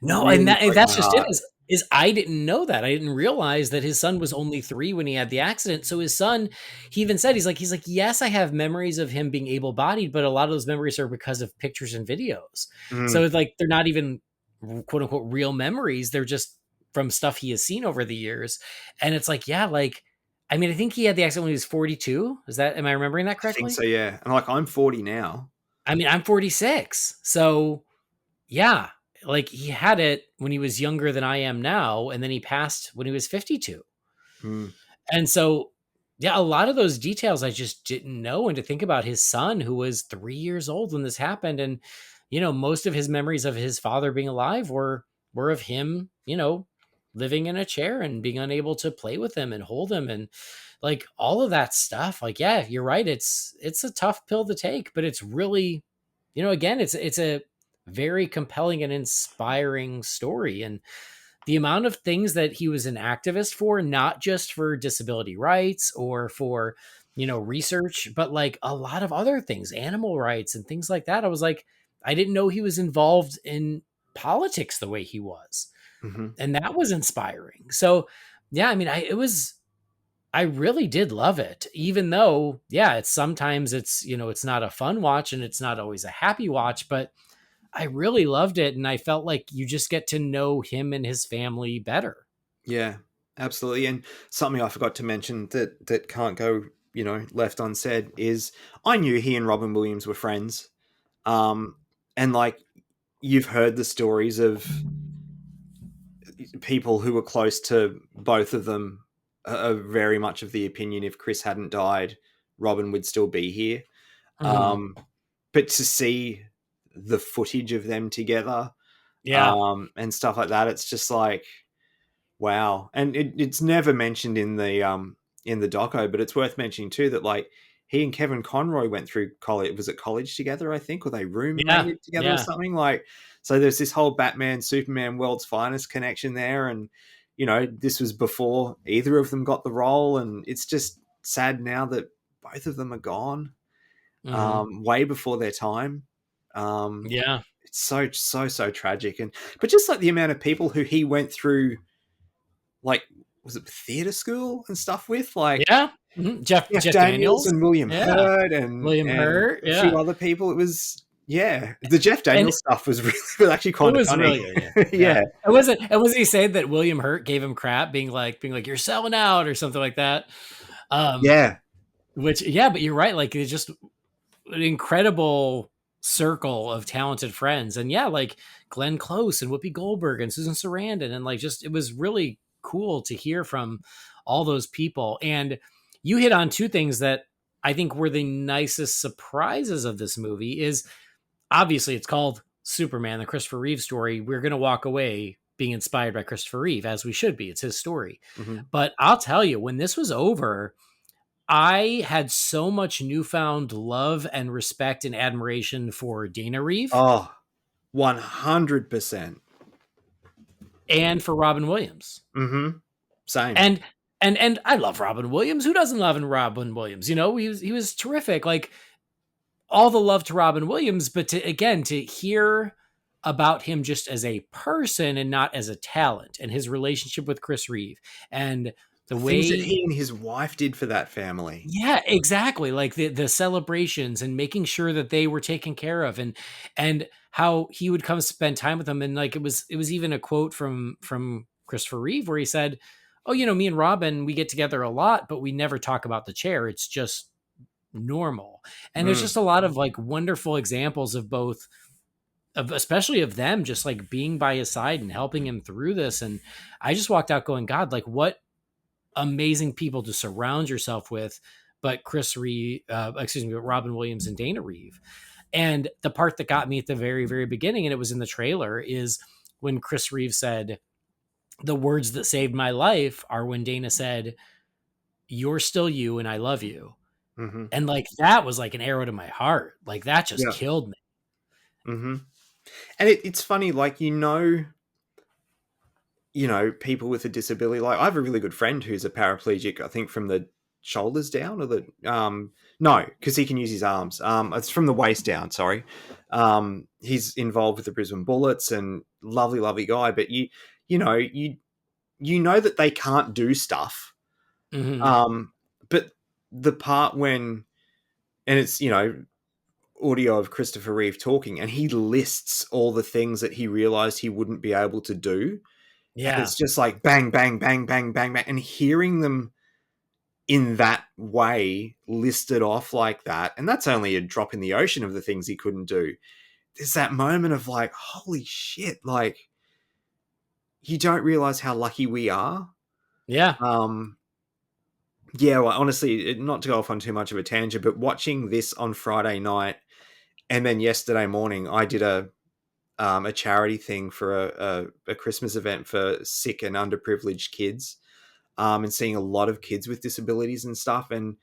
No, and Really broke that's my just it. heart. Is I didn't know that. I didn't realize that his son was only 3 when he had the accident. So his son, he even said, he's like, yes, I have memories of him being able bodied, but a lot of those memories are because of pictures and videos. So Mm, it's like they're not even quote unquote real memories. They're just from stuff he has seen over the years. And it's like, yeah, like I mean, I think he had the accident when he was 42. Am I remembering that I think correctly? so, yeah. And like I'm 40 now. I mean, I'm 46. So yeah, like he had it when he was younger than I am now, and then he passed when he was 52. Mm, And so, yeah, a lot of those details I just didn't know. And to think about his son, who was 3 years old when this happened, and most of his memories of his father being alive were of him, living in a chair and being unable to play with him and hold him, and like all of that stuff. Like, yeah, you're right. It's a tough pill to take, but it's really, again, it's a very compelling and inspiring story. And the amount of things that he was an activist for, not just for disability rights or for, research, but like a lot of other things, animal rights and things like that. I was like, I didn't know he was involved in politics the way he was. mhm. And that was inspiring. So, yeah, I mean, I really did love it, even though, yeah, it's not a fun watch and it's not always a happy watch, but I really loved it, and I felt like you just get to know him and his family better. Yeah, absolutely. And something I forgot to mention that can't go, left unsaid is I knew he and Robin Williams were friends. Um, and like you've heard the stories of people who were close to both of them are very much of the opinion if Chris hadn't died, Robin would still be here. Mhm. Um, but to see the footage of them together, Yeah. and stuff like that, it's just like wow. And it's never mentioned in in the doco, but it's worth mentioning too that like he and Kevin Conroy went through college. Was it college together? I think, or they Yeah, roommated together or yeah. something. Like, so there's this whole Batman, Superman, World's Finest connection there, and this was before either of them got the role, and it's just sad now that both of them are gone, Hmm. way before their time. Yeah. It's so tragic, but just like the amount of people who he went through, like, was it theater school and stuff with, like Yeah. Mhm. Jeff Jeff Daniels Daniels. and William Yeah. Hurt and William Hurt. a few Yeah. other people. It was, yeah, the Jeff And Daniels stuff was really was actually it kind of was funny. really good. Yeah. Yeah. Yeah, And was he saying that William Hurt gave him crap, being like, you're selling out or something like that? Um, yeah, which, yeah, but you're right. Like, it's just an incredible circle of talented friends. And yeah, like Glenn Close and Whoopi Goldberg and Susan Sarandon. And like, just, it was really cool to hear from all those people. And you hit on two things that I think were the nicest surprises of this movie is obviously it's called Superman, the Christopher Reeve story. We're going to walk away being inspired by Christopher Reeve, as we should be. It's his story. hmm But I'll tell you, when this was over, I had so much newfound love and respect and admiration for Dana Reeve oh, 100%. and for Robin Williams. Mm-hmm. Same. And I love Robin Williams. Who doesn't love Robin Williams? He was terrific. Like all the love to Robin Williams, but to hear about him just as a person and not as a talent, and his relationship with Chris Reeve and the The things that way, he and his wife did for that family. yeah, exactly, like the celebrations and making sure that they were taken care of, and how he would come spend time with them, and like it was even a quote from Christopher Reeve where he said, "Oh, me and Robin, we get together a lot, but we never talk about the chair. It's just normal." And there's Mm. just a lot of like wonderful examples of both, of especially of them just like being by his side and helping him through this. And I just walked out going, God, like what amazing people to surround yourself with. But Robin Williams and Dana Reeve. And the part that got me at the very, very beginning, and it was in the trailer, is when Chris Reeve said, the words that saved my life are when Dana said, "You're still you and I love you." Mm-hmm. And like that was like an arrow to my heart. Like that just Yeah. killed me. Mm-hmm. And it's funny, like, people with a disability. Like, I have a really good friend who's a paraplegic, I think from the shoulders down, or no, because he can use his arms. It's from the waist down, sorry. He's involved with the Brisbane Bullets, and lovely guy, but you know that they can't do stuff. Mm-hmm. But the part when, and it's, audio of Christopher Reeve talking, and he lists all the things that he realized he wouldn't be able to do. And Yeah. it's just like bang, bang, bang, bang, bang, bang. And hearing them in that way listed off like that, and that's only a drop in the ocean of the things he couldn't do. There's that moment of like, holy shit, like, you don't realize how lucky we are. Yeah. Yeah, well, honestly, not to go off on too much of a tangent, but watching this on Friday night, and then yesterday morning, I did a charity thing for a Christmas event for sick and underprivileged kids, and seeing a lot of kids with disabilities and stuff. And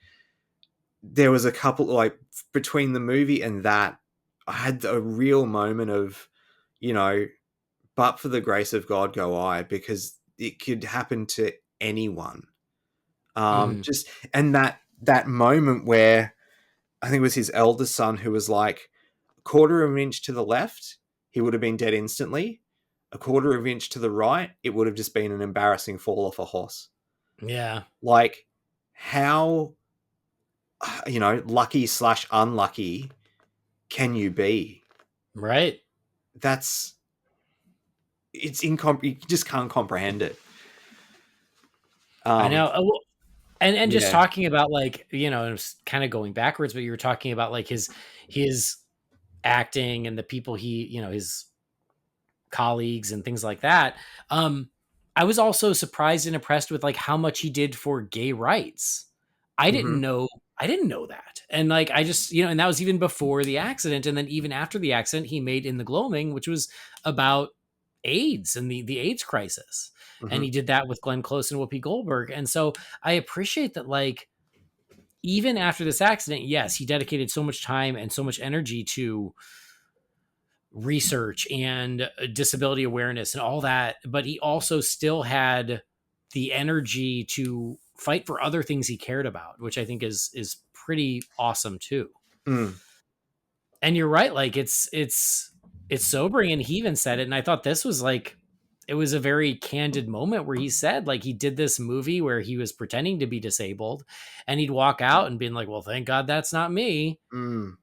there was a couple, like, between the movie and that, I had a real moment of, but for the grace of God go I, because it could happen to anyone. Mm-hmm. Just, and that moment where I think it was his eldest son who was like, a quarter of an inch to the left, he would have been dead instantly. A quarter of an inch to the right, it would have just been an embarrassing fall off a horse. Yeah. Like, how, lucky / unlucky can you be? Right. You just can't comprehend it. I know. Well, and just Yeah. talking about like, it was kind of going backwards, but you were talking about like his acting and the people his colleagues and things like that. I was also surprised and impressed with like how much he did for gay rights. I Mm-hmm. didn't know that. And like, I just, and that was even before the accident. And then even after the accident, he made In the Gloaming, which was about AIDS and the AIDS crisis. And Hmm. he did that with Glenn Close and Whoopi Goldberg. And so I appreciate that, like, even after this accident, yes, he dedicated so much time and so much energy to research and disability awareness and all that, but he also still had the energy to fight for other things he cared about, which I think is pretty awesome too. Mm. And you're right, like it's sobering, and he even said it, and I thought this was like, it was a very candid moment where he said, like, he did this movie where he was pretending to be disabled, and he'd walk out and being like, well, thank God that's not me. Mm.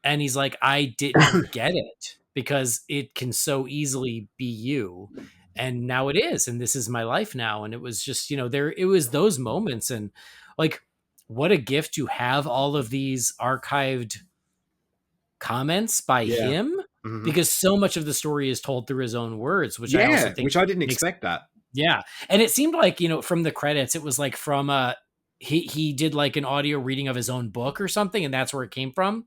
And he's like, I didn't get it because it can so easily be you. And now it is. And this is my life now. And it was just, it was those moments. And like, what a gift to have all of these archived comments by Yeah. him, Hmm. because so much of the story is told through his own words, which I also Yeah, think which I didn't makes, expect that. yeah. And it seemed like, from the credits, it was like from he did like an audio reading of his own book or something, and that's where it came from.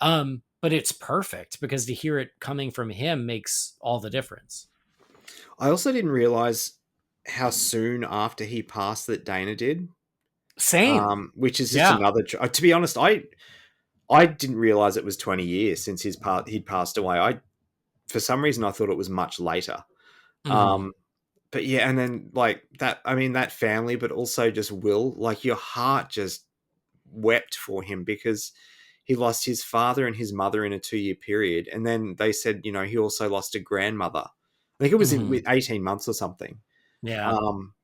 But it's perfect because to hear it coming from him makes all the difference. I also didn't realize how soon after he passed that Dana did, Same. which is just Yeah. another. To be honest, I didn't realize it was 20 years since he'd passed away. For some reason I thought it was much later. Hmm. Um, but yeah, and then like that. I mean, that family, but also just Will. Like your heart just wept for him because he lost his father and his mother in a 2-year period, and then they said, he also lost a grandmother. I think it was in Hmm. with 18 months or something. Yeah, Um,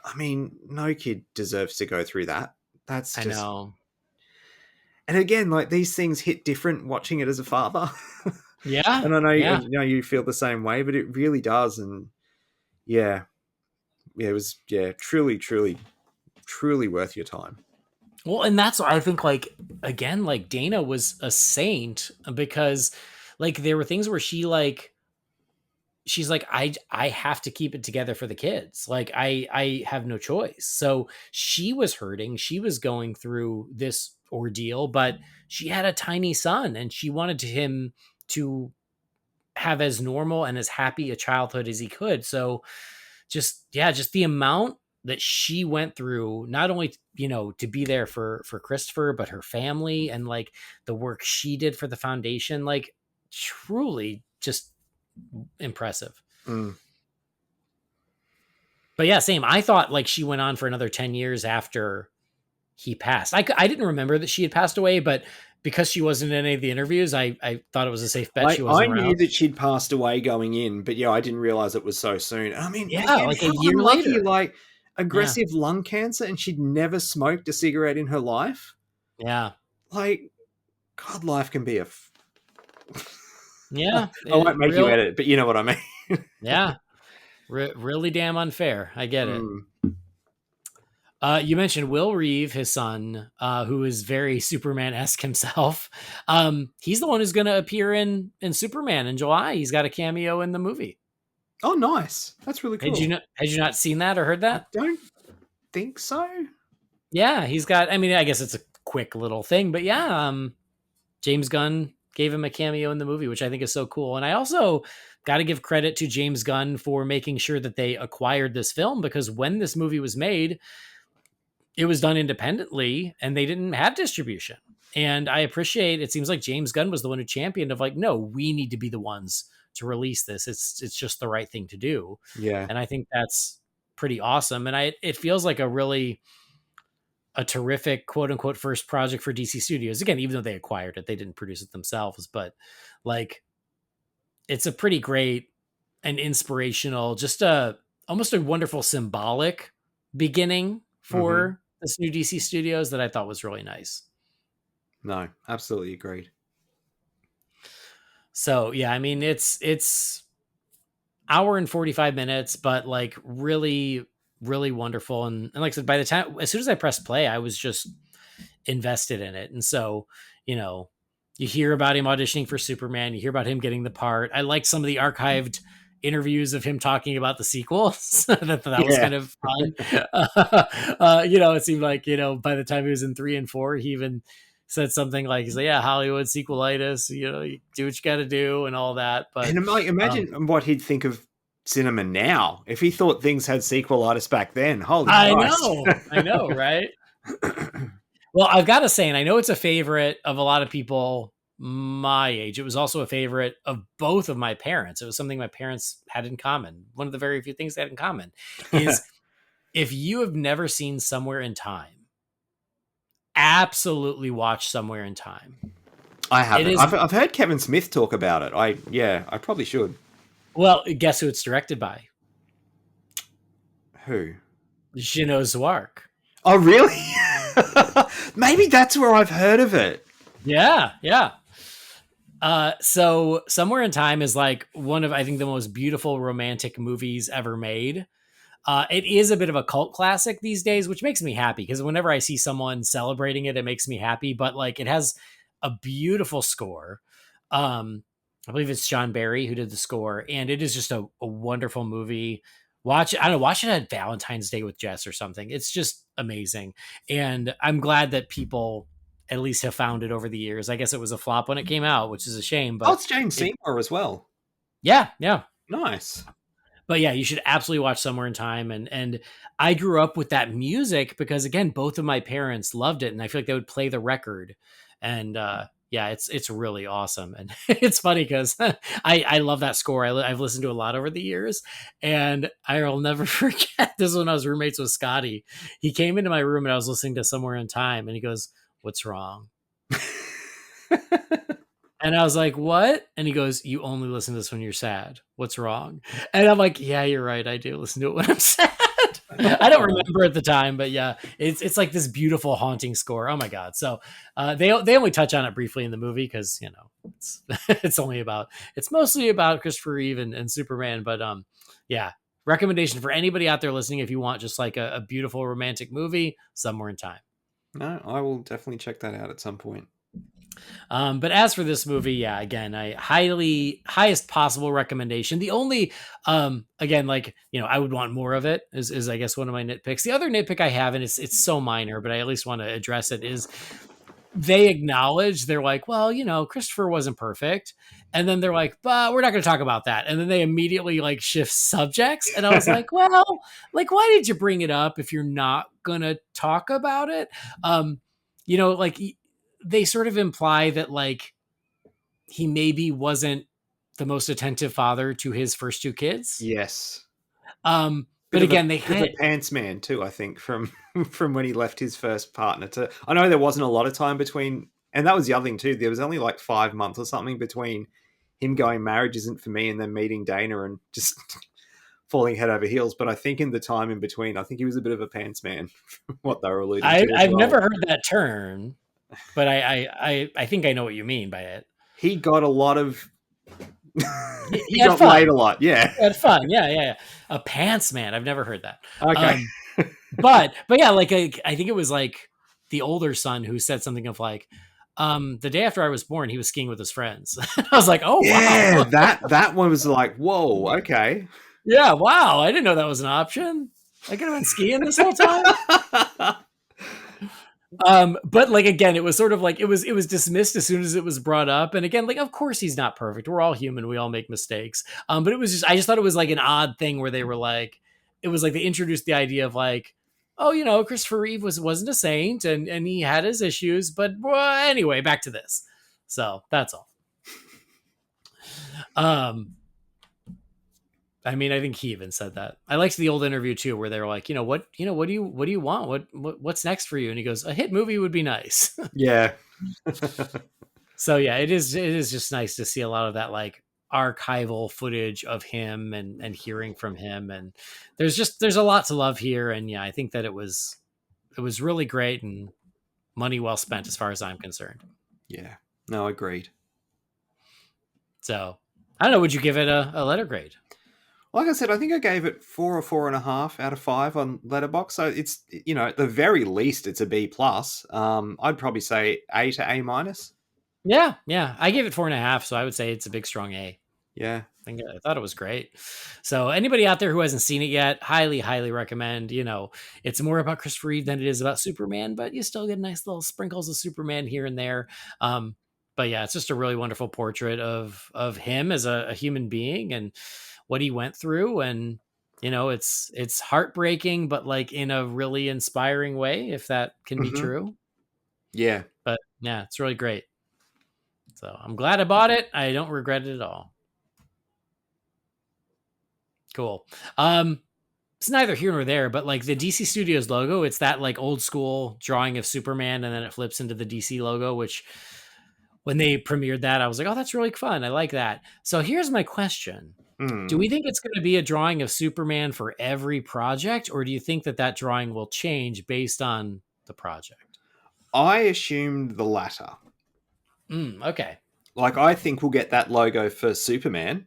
I mean, no kid deserves to go through that. That's I just, know. and again, like these things hit different watching it as a father. Yeah. And I Yeah. know you feel the same way, but it really does. And yeah, yeah, it was, yeah, truly, truly, truly worth your time. Well, and that's why I think, like, again, like Dana was a saint because like there were things where she's like, I have to keep it together for the kids. Like I have no choice. So she was hurting. She was going through this ordeal, but she had a tiny son and she wanted him to have as normal and as happy a childhood as he could. So just the amount that she went through, not only, to be there for Christopher, but her family, and like the work she did for the foundation, like truly just impressive. Mm. But yeah, same. I thought like she went on for another 10 years after he passed. I didn't remember that she had passed away, but because she wasn't in any of the interviews, I thought it was a safe bet she I wasn't knew around. that she'd passed away going in, but yeah, I didn't realize it was so soon. I mean, Yeah, again, like a how year unlucky, later. like Yeah. aggressive lung cancer, and she'd never smoked a cigarette in her life. Yeah. Like, God, life can be a. Yeah. I won't make you Real. edit, but you know what I mean. Yeah. Really damn unfair. I get it. Mm. You mentioned Will Reeve, his son, who is very Superman-esque himself. He's the one who's going to appear in Superman in July. He's got a cameo in the movie. Oh, nice. That's really cool. Had you not seen that or heard I that? don't think so. Yeah, he's got. I mean, I guess it's a quick little thing, but yeah, James Gunn gave him a cameo in the movie, which I think is so cool. And I also got to give credit to James Gunn for making sure that they acquired this film, because when this movie was made, it was done independently and they didn't have distribution. And I appreciate, it seems like James Gunn was the one who championed of like, no, we need to be the ones to release this. It's just the right thing to do. Yeah. And I think that's pretty awesome. And it feels like a terrific quote unquote first project for DC Studios. Again, even though they acquired it, they didn't produce it themselves, but like it's a pretty great and inspirational, just almost a wonderful symbolic beginning Hmm. for this new DC Studios that I thought was really nice. No, absolutely agreed. So yeah, I mean it's hour and 45 minutes, but like really wonderful. And like I said, by the time, as soon as I pressed play, I was just invested in it. And so, you know, you hear about him auditioning for Superman, you hear about him getting the part. I liked some of the archived interviews of him talking about the sequels. that was Yeah. kind of fun. It seemed like, by the time he was in 3 and 4, he even said something like, he's like, yeah, Hollywood sequelitis, you do what you got to do and all that. But And like, um, imagine what he'd think of cinema now. If he thought things had sequelitis back then, holy I Christ. know, right? Well, I've got to say, and I know it's a favorite of a lot of people my age. It was also a favorite of both of my parents. It was something my parents had in common. One of the very few things they had in common is if you have never seen Somewhere in Time, absolutely watch Somewhere in Time. I It haven't. is, I've heard Kevin Smith talk about it. I probably should. well, guess who it's directed by? Who? Jeannot Zwark. Oh, really? Maybe that's where I've heard of it. Yeah, yeah. So Somewhere in Time is like one of, I think, the most beautiful romantic movies ever made. It is a bit of a cult classic these days, which makes me happy because whenever I see someone celebrating it, it makes me happy. But like, it has a beautiful score. I believe it's John Barry who did the score, and it is just a wonderful movie. Watch it. I don't know. Watch it at Valentine's Day with Jess or something. It's just amazing, and I'm glad that people at least have found it over the years. I guess it was a flop when it came out, which is a shame. Oh, But it's Jane Seymour as well. yeah, yeah. Nice. But yeah, you should absolutely watch Somewhere in Time. And I grew up with that music because again, both of my parents loved it, and I feel like they would play the record. And yeah, it's really awesome. And it's funny because I love that score. I've listened to a lot over the years, and I'll never forget this when I was roommates with Scotty. He came into my room and I was listening to Somewhere in Time, and he goes, "What's wrong?" And I was like, "What?" And he goes, "You only listen to this when you're sad. What's wrong?" And I'm like, "Yeah, you're right. I do listen to it when I'm sad." I don't remember at the time, but yeah, it's like this beautiful haunting score. Oh my god! So they only touch on it briefly in the movie because you know it's it's mostly about Christopher Reeve and Superman. But yeah, recommendation for anybody out there listening if you want just like a beautiful romantic movie, Somewhere in Time. No, I will definitely check that out at some point. But as for this movie, yeah, again, I highest possible recommendation. The only, again, like, you know, I would want more of it is I guess one of my nitpicks. The other nitpick I have, and it's so minor, but I at least want to address it is they acknowledge they're like, well, you know, Christopher wasn't perfect. And then they're like, but we're not going to talk about that. And then they immediately like shift subjects. And I was like, well, like, why did you bring it up if you're not going to talk about it? You know, like they sort of imply that like he maybe wasn't the most attentive father to his first two kids. Yes. But again, they bit had of a pants man too, I think, from from when he left his first partner to. I know there wasn't a lot of time between, and that was the other thing too. There was only like 5 months or something between him going marriage isn't for me and then meeting Dana and just falling head over heels. But I think in the time in between, I think he was a bit of a pants man, from what they were alluding to. I've never heard that term, but I think I know what you mean by it. He got a lot of. He got fun. laid a lot, yeah. He had fun, yeah. A pants man. I've never heard that. Okay. But yeah, like I think it was like the older son who said something of like, the day after I was born, he was skiing with his friends. I was like, oh yeah, wow, that one was like, whoa, okay. yeah, wow. I didn't know that was an option. I could have been skiing this whole time. But like again, it was sort of like it was dismissed as soon as it was brought up. And again, like of course he's not perfect. We're all human. We all make mistakes. But it was just I just thought it was like an odd thing where they were like, it was like they introduced the idea of like, oh, you know, Christopher Reeve wasn't a saint and he had his issues, but well, anyway, back to this. So that's all. I mean, I think he even said that. I liked the old interview too, where they were like, what do you want? What's next for you? And he goes, a hit movie would be nice. Yeah. So yeah, it is just nice to see a lot of that like archival footage of him and hearing from him. And there's a lot to love here. And yeah, I think that it was really great and money well spent as far as I'm concerned. Yeah. No, agreed. So I don't know, would you give it a letter grade? Like I said, I think I gave it 4 or 4.5 out of 5 on Letterboxd. So it's, you know, at the very least, it's a B plus. I'd probably say A to A minus. Yeah. I gave it 4.5, so I would say it's a big strong A. Yeah. I thought it was great. So anybody out there who hasn't seen it yet, highly, highly recommend. You know, it's more about Christopher Reeve than it is about Superman, but you still get nice little sprinkles of Superman here and there. But yeah, it's just a really wonderful portrait of him as a human being and what he went through. And, it's heartbreaking, but like in a really inspiring way, if that can be true. Yeah. But yeah, it's really great. So I'm glad I bought it. I don't regret it at all. Cool. It's neither here nor there, but like the DC Studios logo, it's that like old school drawing of Superman, and then it flips into the DC logo, which when they premiered that, I was like, oh, that's really fun. I like that. So here's my question. Do we think it's going to be a drawing of Superman for every project, or do you think that drawing will change based on the project? I assumed the latter. Okay. Like, I think we'll get that logo for Superman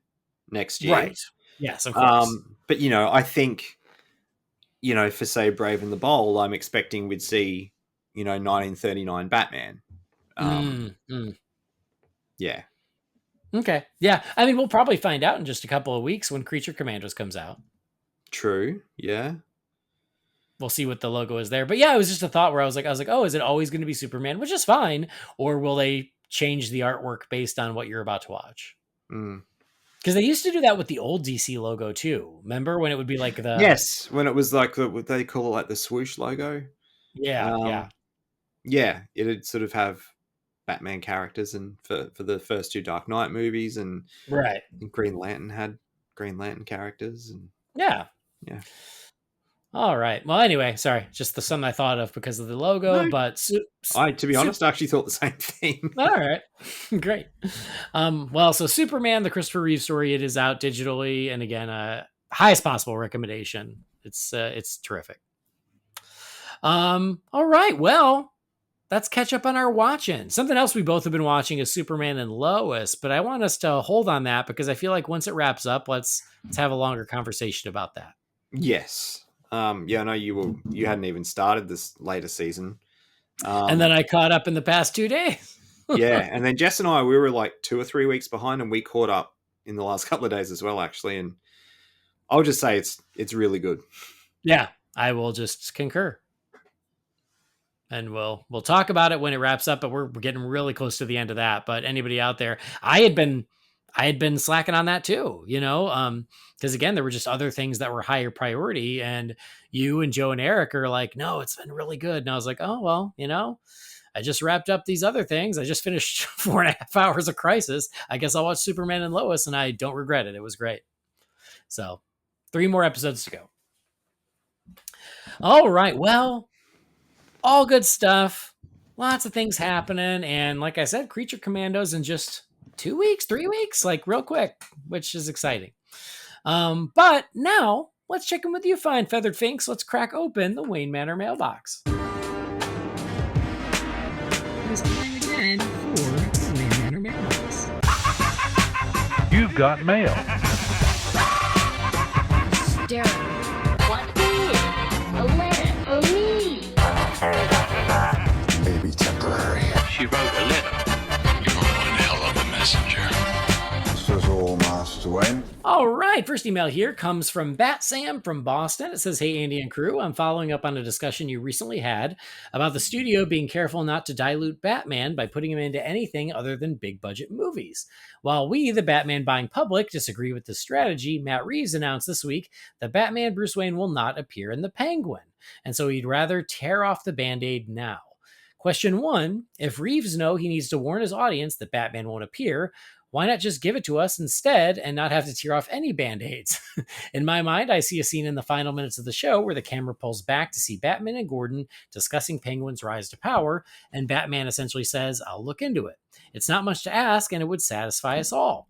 next year. Right. Yes, of course. But, I think, for, say, Brave and the Bold, I'm expecting we'd see, 1939 Batman. Yeah. Okay. Yeah. I mean, we'll probably find out in just a couple of weeks when Creature Commandos comes out. True. Yeah. We'll see what the logo is there. But yeah, it was just a thought where I was like, oh, is it always going to be Superman? Which is fine. Or will they change the artwork based on what you're about to watch? Because they used to do that with the old DC logo too. Remember when it would be like the... Yes, when it was like, what they call it, like the swoosh logo? Yeah. Yeah, it'd sort of have Batman characters, and for the first two Dark Knight movies, and right. Green Lantern had Green Lantern characters, and yeah. All right. Well, anyway, sorry, just the something I thought of because of the logo. No, but to be honest, I actually thought the same thing. All right, great. Well, so Superman, the Christopher Reeve story, it is out digitally, and again, highest possible recommendation. It's terrific. All right. Well, let's catch up on our watching. Something else we both have been watching is Superman and Lois, but I want us to hold on that because I feel like once it wraps up, let's have a longer conversation about that. Yes. I know you hadn't even started this later season. And then I caught up in the past 2 days. Yeah. And then Jess and I, we were like 2 or 3 weeks behind, and we caught up in the last couple of days as well, actually. And I'll just say it's really good. Yeah. I will just concur. And we'll talk about it when it wraps up, but we're getting really close to the end of that. But anybody out there, I had been slacking on that too, because again, there were just other things that were higher priority, and you and Joe and Eric are like, no, it's been really good. And I was like, oh, well, I just wrapped up these other things. I just finished 4.5 hours of Crisis. I guess I'll watch Superman and Lois, and I don't regret it. It was great. So 3 more episodes to go. All right. Well, all good stuff. Lots of things happening. And like I said, Creature Commandos in just 2 weeks, 3 weeks, like real quick, which is exciting. But now let's check in with you, fine feathered finks. Let's crack open the Wayne Manor Mailbox. It's time again for Wayne Manor Mailbox. You've got mail. Darren. What is a letter for me? Maybe temporary. She wrote a letter. You're one hell of a messenger. This is all, Master Wayne. All right. First email here comes from Bat Sam from Boston. It says, hey, Andy and crew, I'm following up on a discussion you recently had about the studio being careful not to dilute Batman by putting him into anything other than big budget movies. While we, the Batman buying public, disagree with this strategy, Matt Reeves announced this week that Batman Bruce Wayne will not appear in The Penguin. And so he'd rather tear off the Band-Aid now. Question 1, if Reeves knows he needs to warn his audience that Batman won't appear, why not just give it to us instead and not have to tear off any Band-Aids? In my mind, I see a scene in the final minutes of the show where the camera pulls back to see Batman and Gordon discussing Penguin's rise to power, and Batman essentially says, I'll look into it. It's not much to ask, and it would satisfy us all.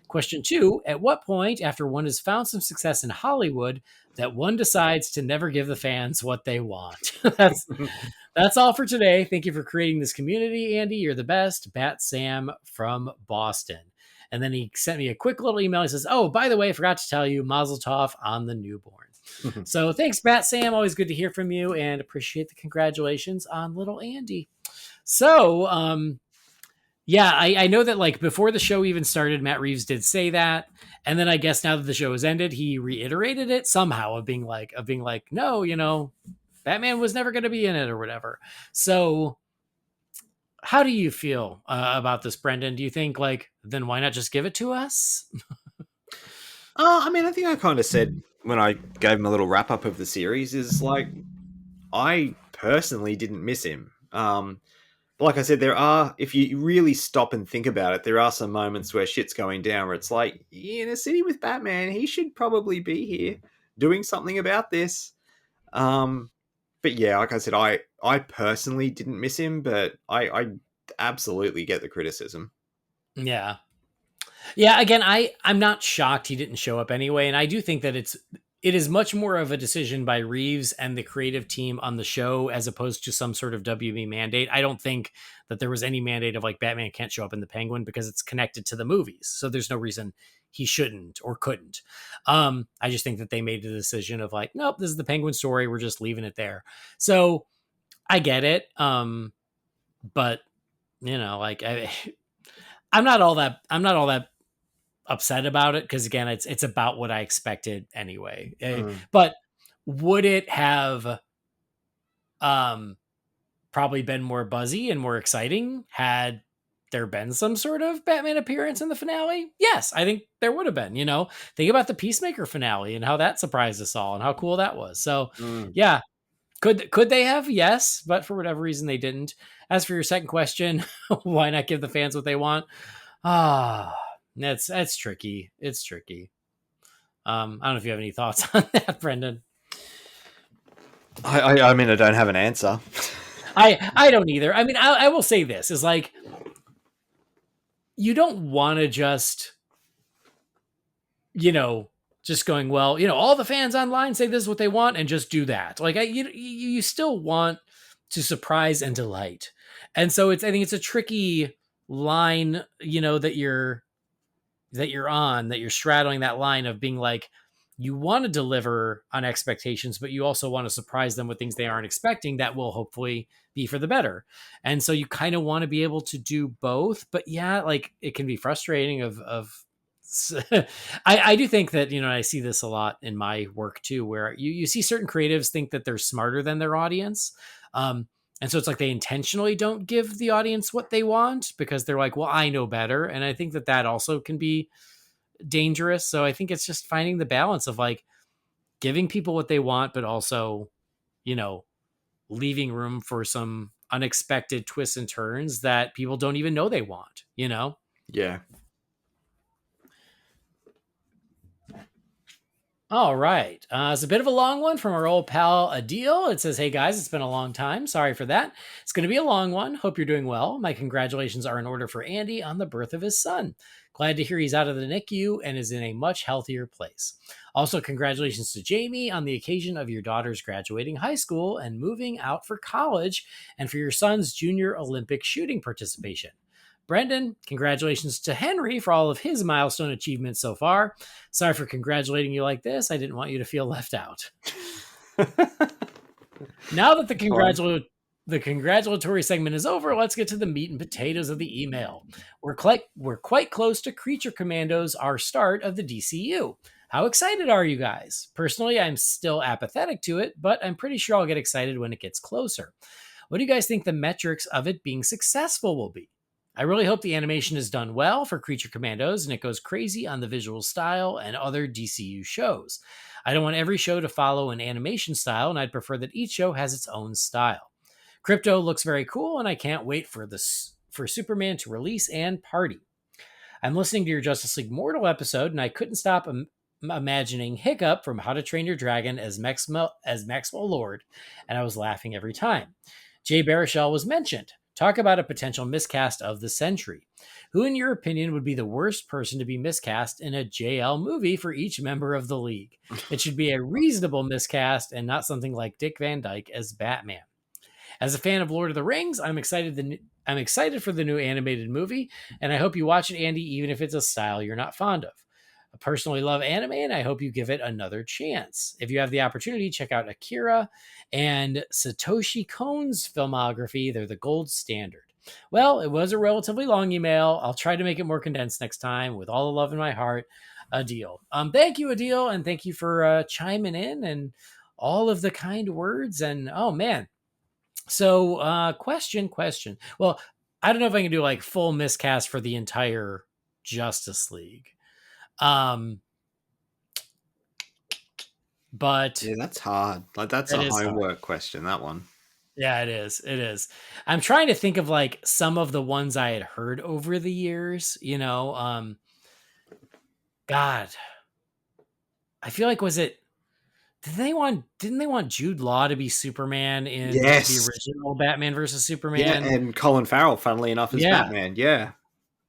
Question 2, at what point, after one has found some success in Hollywood, that one decides to never give the fans what they want? That's all for today. Thank you for creating this community, Andy. You're the best. Bat Sam from Boston. And then he sent me a quick little email. He says, oh, by the way, I forgot to tell you, Mazel Tov on the newborn. So thanks, Bat Sam. Always good to hear from you, and appreciate the congratulations on little Andy. So, yeah, I know that like before the show even started, Matt Reeves did say that. And then I guess now that the show has ended, he reiterated it somehow of being like, no, Batman was never going to be in it or whatever. So how do you feel about this, Brendan? Do you think like, then why not just give it to us? I mean, I think I kind of said when I gave him a little wrap up of the series is like I personally didn't miss him. Like I said, there are, if you really stop and think about it, there are some moments where shit's going down where it's like, in a city with Batman, he should probably be here doing something about this. But yeah, like I said, I personally didn't miss him, but I absolutely get the criticism. Yeah. Yeah, again, I'm not shocked he didn't show up anyway, and I do think that it is much more of a decision by Reeves and the creative team on the show as opposed to some sort of WB mandate. I don't think that there was any mandate of like Batman can't show up in the Penguin because it's connected to the movies. So there's no reason he shouldn't or couldn't. I just think that they made the decision of like, nope, this is the Penguin story. We're just leaving it there. So I get it. But you know, like I'm not all that upset about it because again it's about what I expected anyway. But would it have probably been more buzzy and more exciting had there been some sort of Batman appearance in the finale? Yes, I think there would have been. You know, think about the Peacemaker finale and how that surprised us all and how cool that was. So yeah, could they have? Yes, but for whatever reason they didn't. As for your second question, why not give the fans what they want? That's tricky. It's tricky. I don't know if you have any thoughts on that, Brendan. I mean, I don't have an answer. I don't either. I mean, I will say this is like, you don't want to just, just going, well, all the fans online say this is what they want and just do that. Like you still want to surprise and delight. And so I think it's a tricky line, that you're straddling that line of being like, you want to deliver on expectations, but you also want to surprise them with things they aren't expecting that will hopefully be for the better. And so you kind of want to be able to do both, but yeah, like it can be frustrating I do think that, I see this a lot in my work too, where you see certain creatives think that they're smarter than their audience. And so it's like they intentionally don't give the audience what they want because they're like, well, I know better. And I think that also can be dangerous. So I think it's just finding the balance of like giving people what they want, but also, leaving room for some unexpected twists and turns that people don't even know they want, Yeah. All right. It's a bit of a long one from our old pal Adil. It says, hey guys, it's been a long time. Sorry for that. It's going to be a long one. Hope you're doing well. My congratulations are in order for Andy on the birth of his son. Glad to hear he's out of the NICU and is in a much healthier place. Also, congratulations to Jamie on the occasion of your daughter's graduating high school and moving out for college and for your son's junior Olympic shooting participation. Brendan, congratulations to Henry for all of his milestone achievements so far. Sorry for congratulating you like this. I didn't want you to feel left out. Now that the congratulatory segment is over, let's get to the meat and potatoes of the email. We're quite close to Creature Commandos, our start of the DCU. How excited are you guys? Personally, I'm still apathetic to it, but I'm pretty sure I'll get excited when it gets closer. What do you guys think the metrics of it being successful will be? I really hope the animation is done well for Creature Commandos and it goes crazy on the visual style and other DCU shows. I don't want every show to follow an animation style, and I'd prefer that each show has its own style. Crypto looks very cool, and I can't wait for Superman to release and party. I'm listening to your Justice League Mortal episode, and I couldn't stop imagining Hiccup from How to Train Your Dragon as Maxwell Lord, and I was laughing every time. Jay Baruchel was mentioned. Talk about a potential miscast of the century. Who, in your opinion, would be the worst person to be miscast in a JL movie for each member of the league? It should be a reasonable miscast and not something like Dick Van Dyke as Batman. As a fan of Lord of the Rings, I'm excited for the new animated movie, and I hope you watch it, Andy, even if it's a style you're not fond of. I personally love anime, and I hope you give it another chance. If you have the opportunity, check out Akira and Satoshi Kon's filmography. They're the gold standard. Well, it was a relatively long email. I'll try to make it more condensed next time with all the love in my heart. Adil. Thank you, Adil, and thank you for chiming in and all of the kind words. And oh man. So question. Well, I don't know if I can do like full miscast for the entire Justice League. but Yeah, that's hard. Like that's it a is hard. homework question, that one. Yeah, it is. It is. I'm trying to think of like some of the ones I had heard over the years, God, I feel like didn't they want Jude Law to be Superman in the Yes. original Batman versus Yeah, Superman? and Colin Farrell, funnily enough, is Yeah. Batman. Yeah.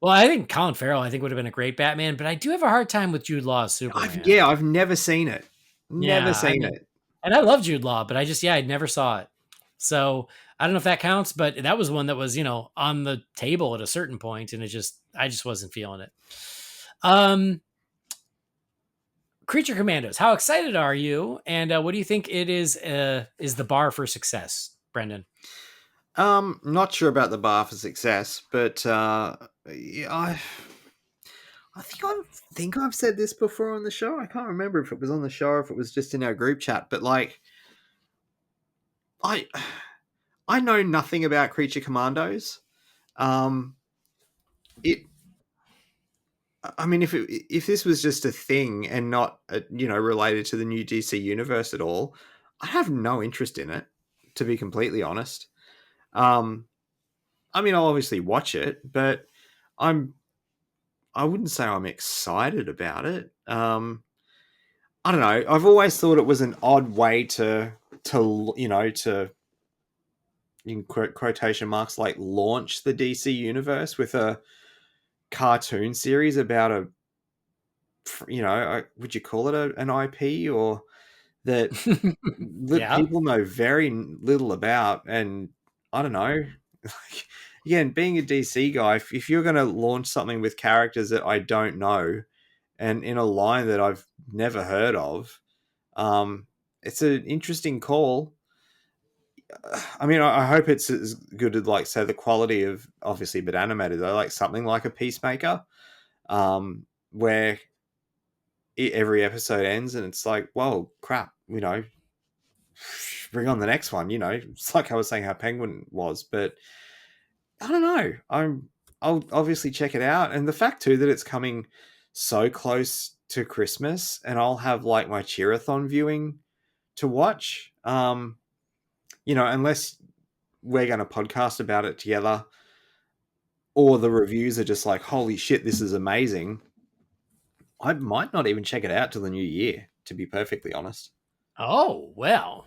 Well, I think Colin Farrell, I think, would have been a great Batman, but I do have a hard time with Jude Law as Superman. I've never seen it. Never Yeah, I seen mean, it. and I love Jude Law, but I never saw it. So I don't know if that counts, but that was one that was, on the table at a certain point, and I just wasn't feeling it. Creature Commandos, how excited are you? And what do you think it is the bar for success, Brendan? Not sure about the bar for success, but yeah, I think I've said this before on the show. I can't remember if it was on the show or if it was just in our group chat, but like I I know nothing about Creature Commandos. It I mean, if this was just a thing and not related to the new DC universe at all, I have no interest in it, to be completely honest. Um, I mean, I'll obviously watch it, but I wouldn't say I'm excited about it. I don't know. I've always thought it was an odd way to in quotation marks like launch the DC universe with a cartoon series about would you call it an IP or that Yeah. people know very little about? And I don't know. Again, being a DC guy, if you're going to launch something with characters that I don't know and in a line that I've never heard of, it's an interesting call. I mean, I hope it's as good as like say the quality of obviously, but animated though, like something like a Peacemaker, where every episode ends and it's like, whoa, crap, bring on the next one. It's like I was saying how Penguin was, but I don't know. I'll obviously check it out, and the fact too that it's coming so close to Christmas, and I'll have like my cheerathon viewing to watch. Unless we're going to podcast about it together, or the reviews are just like, holy shit, this is amazing. I might not even check it out till the new year, to be perfectly honest. Oh, well.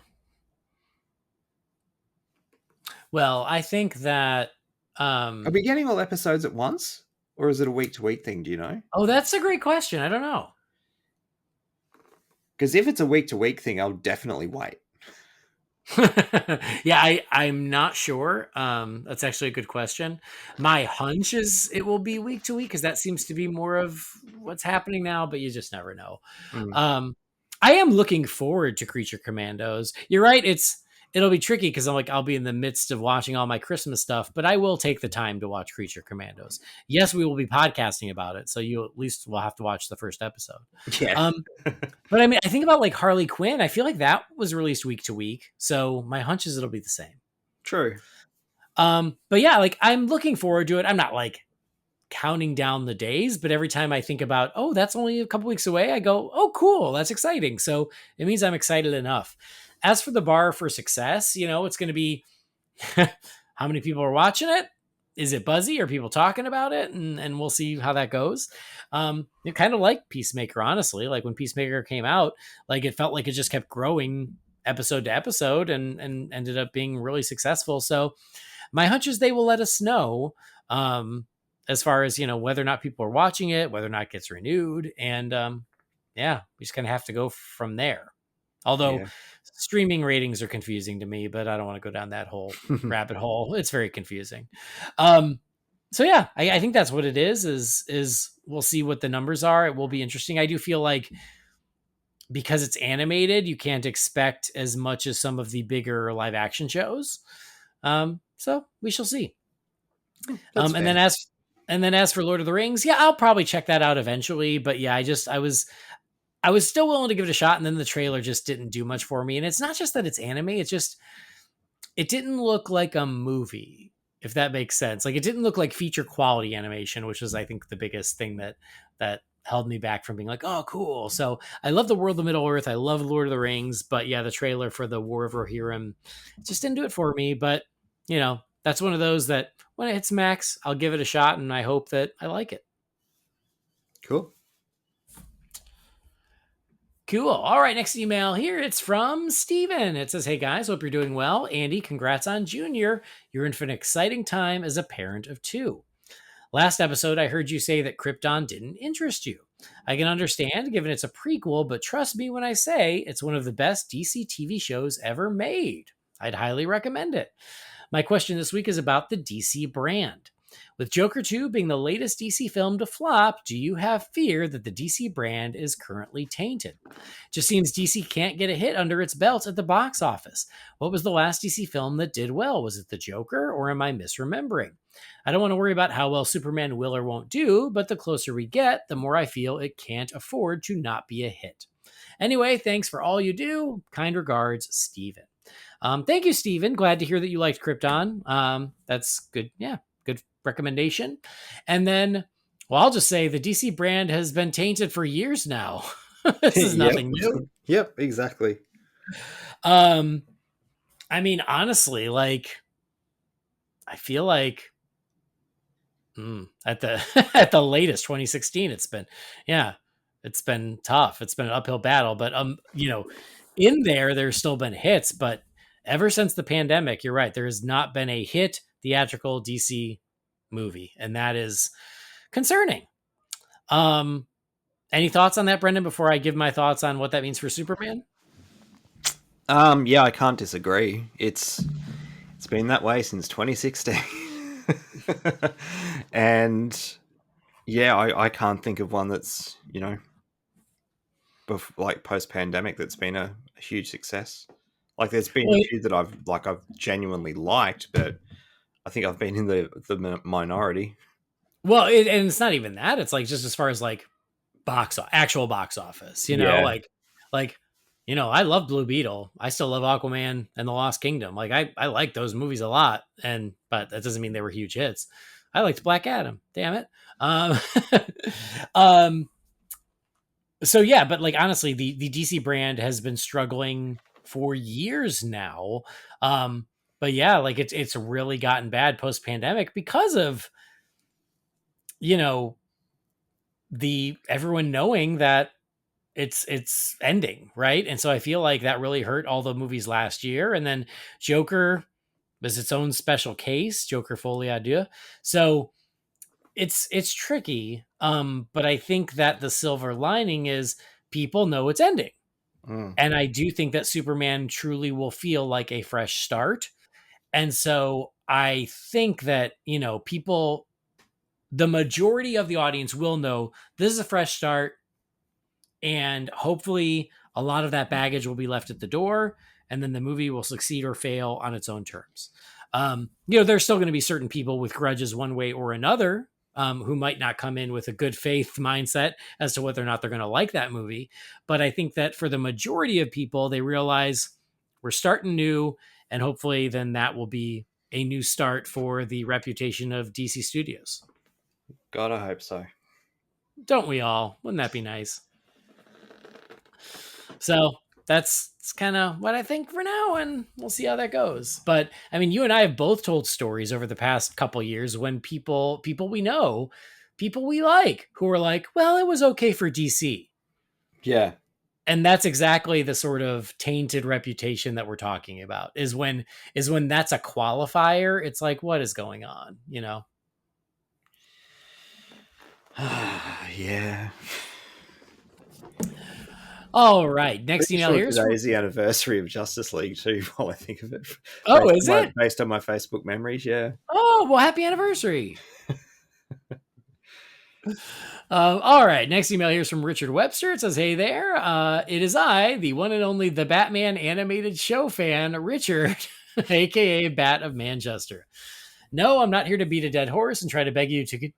Well, I think that Are we getting all episodes at once, or is it a week-to-week thing? Do you know? oh, that's a great question. I don't know. Because if it's a week-to-week thing, I'll definitely wait. Yeah, I'm not sure. That's actually a good question. My hunch is it will be week to week because that seems to be more of what's happening now, but you just never know. I am looking forward to Creature Commandos. You're right, it'll be tricky because I'll be in the midst of watching all my Christmas stuff, but I will take the time to watch Creature Commandos. Yes, we will be podcasting about it, so you at least will have to watch the first episode. Yeah. But I mean, I think about like Harley Quinn. I feel like that was released week to week, so my hunch is it'll be the same. True. But yeah, like I'm looking forward to it. I'm not like counting down the days, but every time I think about, oh, that's only a couple weeks away, I go, oh, cool, that's exciting. So it means I'm excited enough. As for the bar for success, it's going to be how many people are watching it. Is it buzzy? Are people talking about it? And we'll see how that goes. It kind of like Peacemaker, honestly. Like when Peacemaker came out, like it felt like it just kept growing episode to episode and ended up being really successful. So my hunch is they will let us know as far as, whether or not people are watching it, whether or not it gets renewed. And we just kind of have to go from there. Although streaming ratings are confusing to me, but I don't want to go down that whole rabbit hole. It's very confusing. So yeah, I think that's what it is we'll see what the numbers are. It will be interesting. I do feel like because it's animated, you can't expect as much as some of the bigger live action shows. So we shall see. And then as for Lord of the Rings, yeah, I'll probably check that out eventually. But yeah, I was still willing to give it a shot, and then the trailer just didn't do much for me. And it's not just that it's anime; it's just it didn't look like a movie, if that makes sense. Like it didn't look like feature quality animation, which was, I think, the biggest thing that held me back from being like, oh, cool. So I love the world of Middle Earth. I love Lord of the Rings, but yeah, the trailer for the War of Rohirrim just didn't do it for me. But that's one of those that when it hits Max, I'll give it a shot, and I hope that I like it. Cool. Cool. All right, next email here. It's from Steven. It says, hey guys, hope you're doing well. Andy, congrats on Junior. You're in for an exciting time as a parent of 2. Last episode, I heard you say that Krypton didn't interest you. I can understand, given it's a prequel, but trust me when I say it's one of the best DC TV shows ever made. I'd highly recommend it. My question this week is about the DC brand. With Joker 2 being the latest DC film to flop, do you have fear that the DC brand is currently tainted? Just seems DC can't get a hit under its belt at the box office. What was the last DC film that did well? Was it the Joker, or am I misremembering? I don't want to worry about how well Superman will or won't do, but the closer we get, the more I feel it can't afford to not be a hit. Anyway, thanks for all you do. Kind regards, Steven. Thank you, Steven. Glad to hear that you liked Krypton. That's good. Yeah, good recommendation. And then, well, I'll just say the DC brand has been tainted for years now. This is nothing new. Yep, exactly. I mean, honestly, like, I feel like at the at the latest 2016, it's been tough. It's been an uphill battle, but in there's still been hits, but ever since the pandemic, you're right, there has not been a hit theatrical DC movie, and that is concerning. Any thoughts on that, Brendan, before I give my thoughts on what that means for Superman? Yeah, I can't disagree. It's been that way since 2016. And yeah, I can't think of one that's, like post-pandemic that's been a huge success. Like there's been a few that I've genuinely liked, but I think I've been in the minority. Well, and it's not even that. It's like just as far as like actual box office, I love Blue Beetle. I still love Aquaman and the Lost Kingdom. Like I like those movies a lot, but that doesn't mean they were huge hits. I liked Black Adam. Damn it. So yeah, but like honestly, the DC brand has been struggling for years now. But yeah, like it's really gotten bad post pandemic because of everyone knowing that it's ending, right? And so I feel like that really hurt all the movies last year. And then Joker was its own special case, Joker Folie à Deux. So it's tricky. But I think that the silver lining is people know it's ending. And I do think that Superman truly will feel like a fresh start. And so I think that, people, the majority of the audience will know this is a fresh start. And hopefully a lot of that baggage will be left at the door, and then the movie will succeed or fail on its own terms. There's still going to be certain people with grudges one way or another, who might not come in with a good faith mindset as to whether or not they're going to like that movie. But I think that for the majority of people, they realize we're starting new, and hopefully then that will be a new start for the reputation of DC Studios. God, I hope so. Don't we all? Wouldn't that be nice? So that's kind of what I think for now, and we'll see how that goes. But I mean, you and I have both told stories over the past couple years when people we know, people we like, who are like, well, it was okay for DC. Yeah. And that's exactly the sort of tainted reputation that we're talking about, is when that's a qualifier. It's like, what is going on? Yeah. All right. Next email here. Today is the anniversary of Justice League too, while I think of it. Oh, is it? Based on my Facebook memories, yeah. Oh, well, happy anniversary. All right. Next email here is from Richard Webster. It says, hey there. It is I, the one and only the Batman animated show fan, Richard, aka Bat of Manchester. No, I'm not here to beat a dead horse and try to beg you to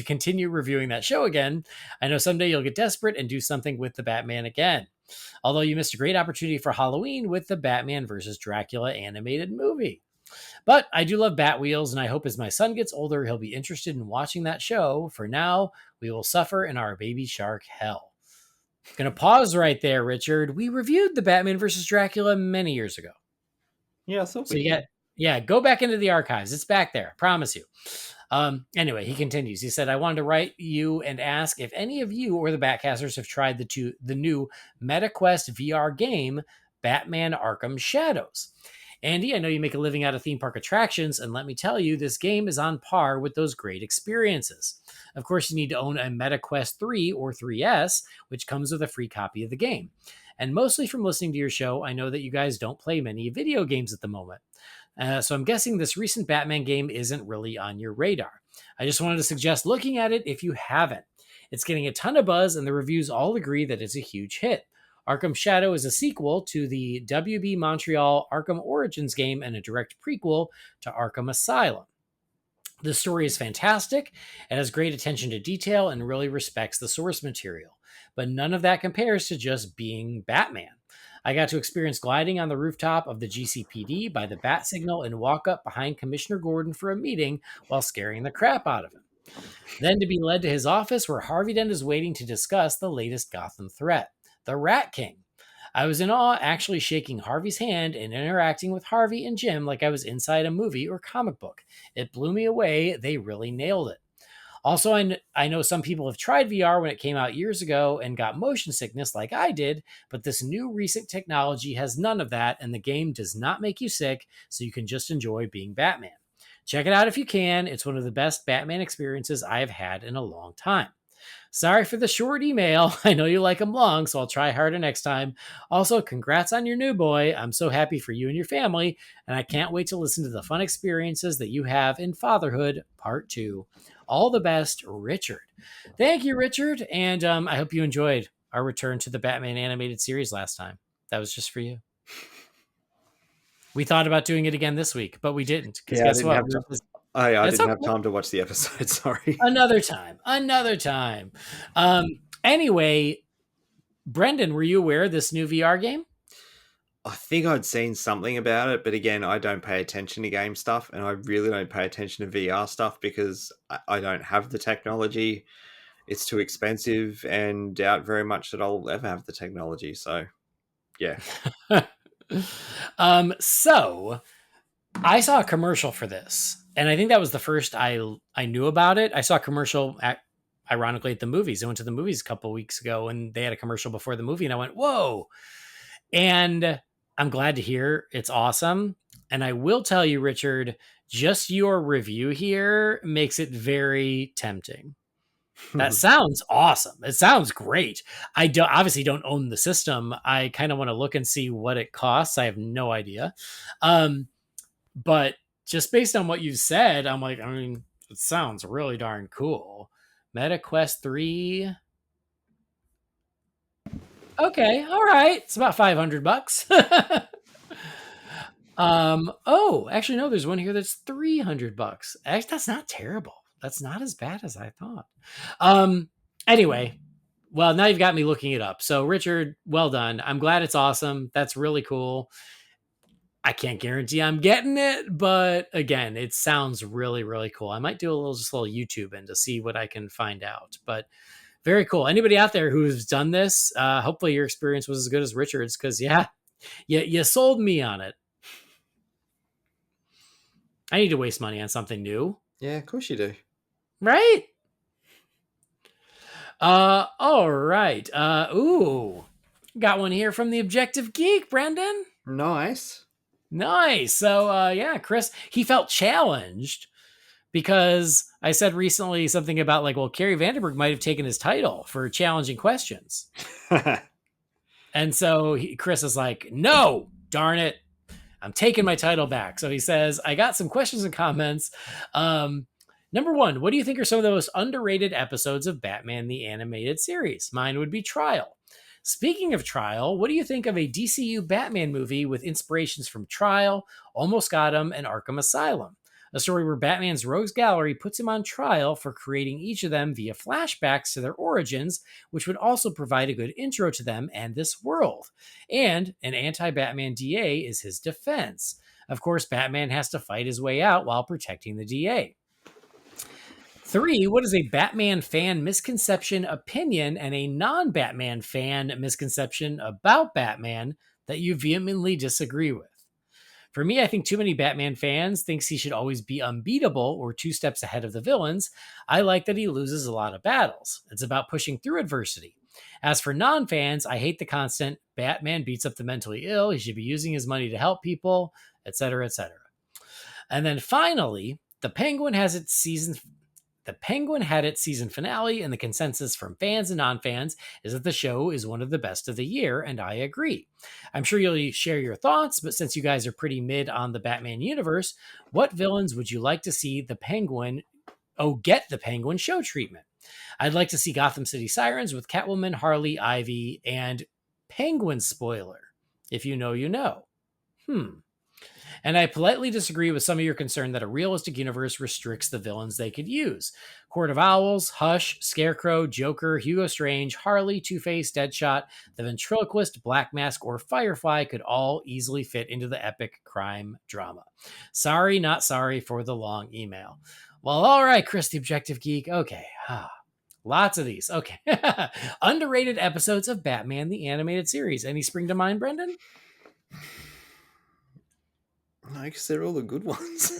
continue reviewing that show again. I know someday you'll get desperate and do something with the Batman again. Although you missed a great opportunity for Halloween with the Batman versus Dracula animated movie. But I do love Batwheels, and I hope as my son gets older, he'll be interested in watching that show. For now, we will suffer in our baby shark hell. Gonna pause right there, Richard. We reviewed the Batman versus Dracula many years ago. Yeah, I thought So we did. go back into the archives. It's back there. I promise you. Anyway, he continues. He said, I wanted to write you and ask if any of you or the Batcasters have tried the new MetaQuest VR game, Batman Arkham Shadows. Andy, I know you make a living out of theme park attractions, and let me tell you, this game is on par with those great experiences. Of course, you need to own a MetaQuest 3 or 3S, which comes with a free copy of the game. And mostly from listening to your show, I know that you guys don't play many video games at the moment. So I'm guessing this recent Batman game isn't really on your radar. I just wanted to suggest looking at it if you haven't. It's getting a ton of buzz, and the reviews all agree that it's a huge hit. Arkham Shadow is a sequel to the WB Montreal Arkham Origins game and a direct prequel to Arkham Asylum. The story is fantastic. It has great attention to detail and really respects the source material. But none of that compares to just being Batman. I got to experience gliding on the rooftop of the GCPD by the bat signal and walk up behind Commissioner Gordon for a meeting while scaring the crap out of him. Then to be led to his office where Harvey Dent is waiting to discuss the latest Gotham threat, the Rat King. I was in awe, actually shaking Harvey's hand and interacting with Harvey and Jim like I was inside a movie or comic book. It blew me away. They really nailed it. Also, I know some people have tried VR when it came out years ago and got motion sickness like I did, but this new recent technology has none of that, and the game does not make you sick, so you can just enjoy being Batman. Check it out if you can. It's one of the best Batman experiences I have had in a long time. Sorry for the short email. I know you like them long, so I'll try harder next time. Also, congrats on your new boy. I'm so happy for you and your family, and I can't wait to listen to the fun experiences that you have in fatherhood, part 2. All the best, Richard. Thank you, Richard, and I hope you enjoyed our return to the Batman animated series last time. That was just for you. We thought about doing it again this week, but we didn't. Because guess what? I didn't have time to watch the episode. Sorry. Another time. Anyway, Brendan, were you aware of this new VR game? I think I'd seen something about it, but again, I don't pay attention to game stuff, and I really don't pay attention to VR stuff because I don't have the technology. It's too expensive, and doubt very much that I'll ever have the technology. So, yeah. So I saw a commercial for this, and I think that was the first I knew about it. I saw a commercial ironically at the movies. I went to the movies a couple weeks ago, and they had a commercial before the movie, and I went, whoa. And I'm glad to hear it's awesome. And I will tell you, Richard, just your review here makes it very tempting. That sounds awesome. It sounds great. I obviously don't own the system. I kind of want to look and see what it costs. I have no idea. But just based on what you've said, I'm like, I mean, it sounds really darn cool. MetaQuest 3. Okay, all right. It's about $500. Oh, actually, no, there's one here that's $300. Actually, that's not terrible. That's not as bad as I thought. Anyway, well, now you've got me looking it up. So, Richard, well done. I'm glad it's awesome. That's really cool. I can't guarantee I'm getting it, but again, it sounds really, really cool. I might do a little YouTube to see what I can find out. But very cool. Anybody out there who's done this, hopefully your experience was as good as Richard's, because you sold me on it. I need to waste money on something new. Yeah, of course you do. Right? All right. Ooh. Got one here from the Objective Geek, Brendan. Nice. So, Chris, he felt challenged because I said recently something about like, well, Carrie Vandenberg might have taken his title for challenging questions. And so Chris is like, no, darn it. I'm taking my title back. So he says, I got some questions and comments. Number 1, what do you think are some of the most underrated episodes of Batman the Animated Series? Mine would be Trial. Speaking of Trial, what do you think of a DCU Batman movie with inspirations from Trial, Almost Got Him, and Arkham Asylum? A story where Batman's rogues gallery puts him on trial for creating each of them via flashbacks to their origins, which would also provide a good intro to them and this world. And an anti-Batman DA is his defense. Of course, Batman has to fight his way out while protecting the DA. 3, what is a Batman fan misconception, opinion, and a non-Batman fan misconception about Batman that you vehemently disagree with? For me, I think too many Batman fans thinks he should always be unbeatable or 2 steps ahead of the villains. I like that he loses a lot of battles. It's about pushing through adversity. As for non-fans, I hate the constant Batman beats up the mentally ill, he should be using his money to help people, etc., etc. And then finally, The Penguin had its season finale, and the consensus from fans and non-fans is that the show is one of the best of the year, and I agree. I'm sure you'll share your thoughts, but since you guys are pretty mid on the Batman universe, what villains would you like to see get the Penguin show treatment? I'd like to see Gotham City Sirens with Catwoman, Harley, Ivy, and Penguin spoiler. If you know, you know. And I politely disagree with some of your concern that a realistic universe restricts the villains they could use. Court of Owls, Hush, Scarecrow, Joker, Hugo Strange, Harley, Two-Face, Deadshot, the Ventriloquist, Black Mask, or Firefly could all easily fit into the epic crime drama. Sorry, not sorry for the long email. Well, all right, Chris, the Objective Geek. Okay. Lots of these. Okay. Underrated episodes of Batman, the animated series. Any spring to mind, Brendan? No, because they're all the good ones.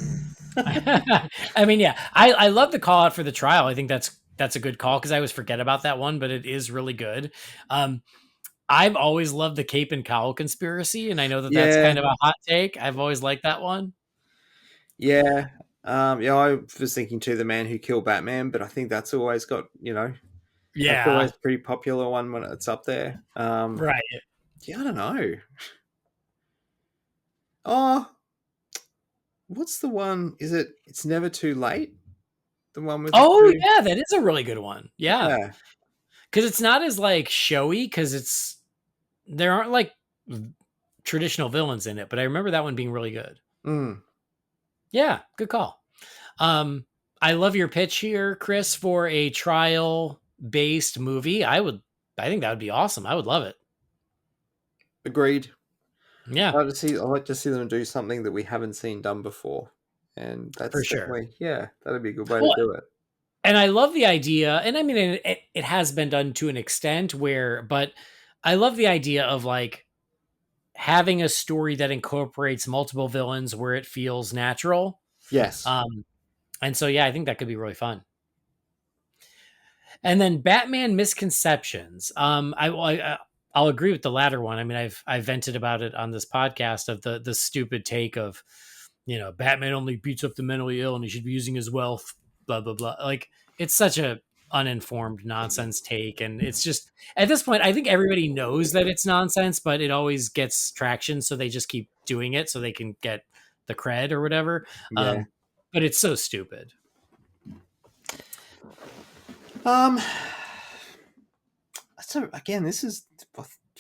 I mean, yeah, I love the call out for the trial. I think that's a good call because I always forget about that one, but it is really good. I've always loved the Cape and Cowl conspiracy, and I know that's kind of a hot take. I've always liked that one. Yeah. I was thinking too, the Man Who Killed Batman, but I think that's always got, that's always a pretty popular one when it's up there. Right. Yeah, I don't know. Oh, what's the one? Is it It's Never Too Late? The one with yeah, that is a really good one. Yeah. Because it's not as like showy because there aren't like traditional villains in it, but I remember that one being really good. Yeah, good call. I love your pitch here, Chris, for a trial based movie. I think that would be awesome. I would love it. Agreed. Yeah. I'd like to see them do something that we haven't seen done before. And that's for sure. That'd be a good way to do it. And I love the idea, and I mean, it has been done to an extent but I love the idea of like having a story that incorporates multiple villains where it feels natural. Yes. And so, yeah, I think that could be really fun. And then Batman misconceptions. I'll agree with the latter one. I mean, I've vented about it on this podcast of the stupid take of, Batman only beats up the mentally ill and he should be using his wealth, blah, blah, blah. Like, it's such a uninformed nonsense take. And it's just, at this point, I think everybody knows that it's nonsense, but it always gets traction. So they just keep doing it so they can get the cred or whatever. Yeah. But it's so stupid. So again, this is,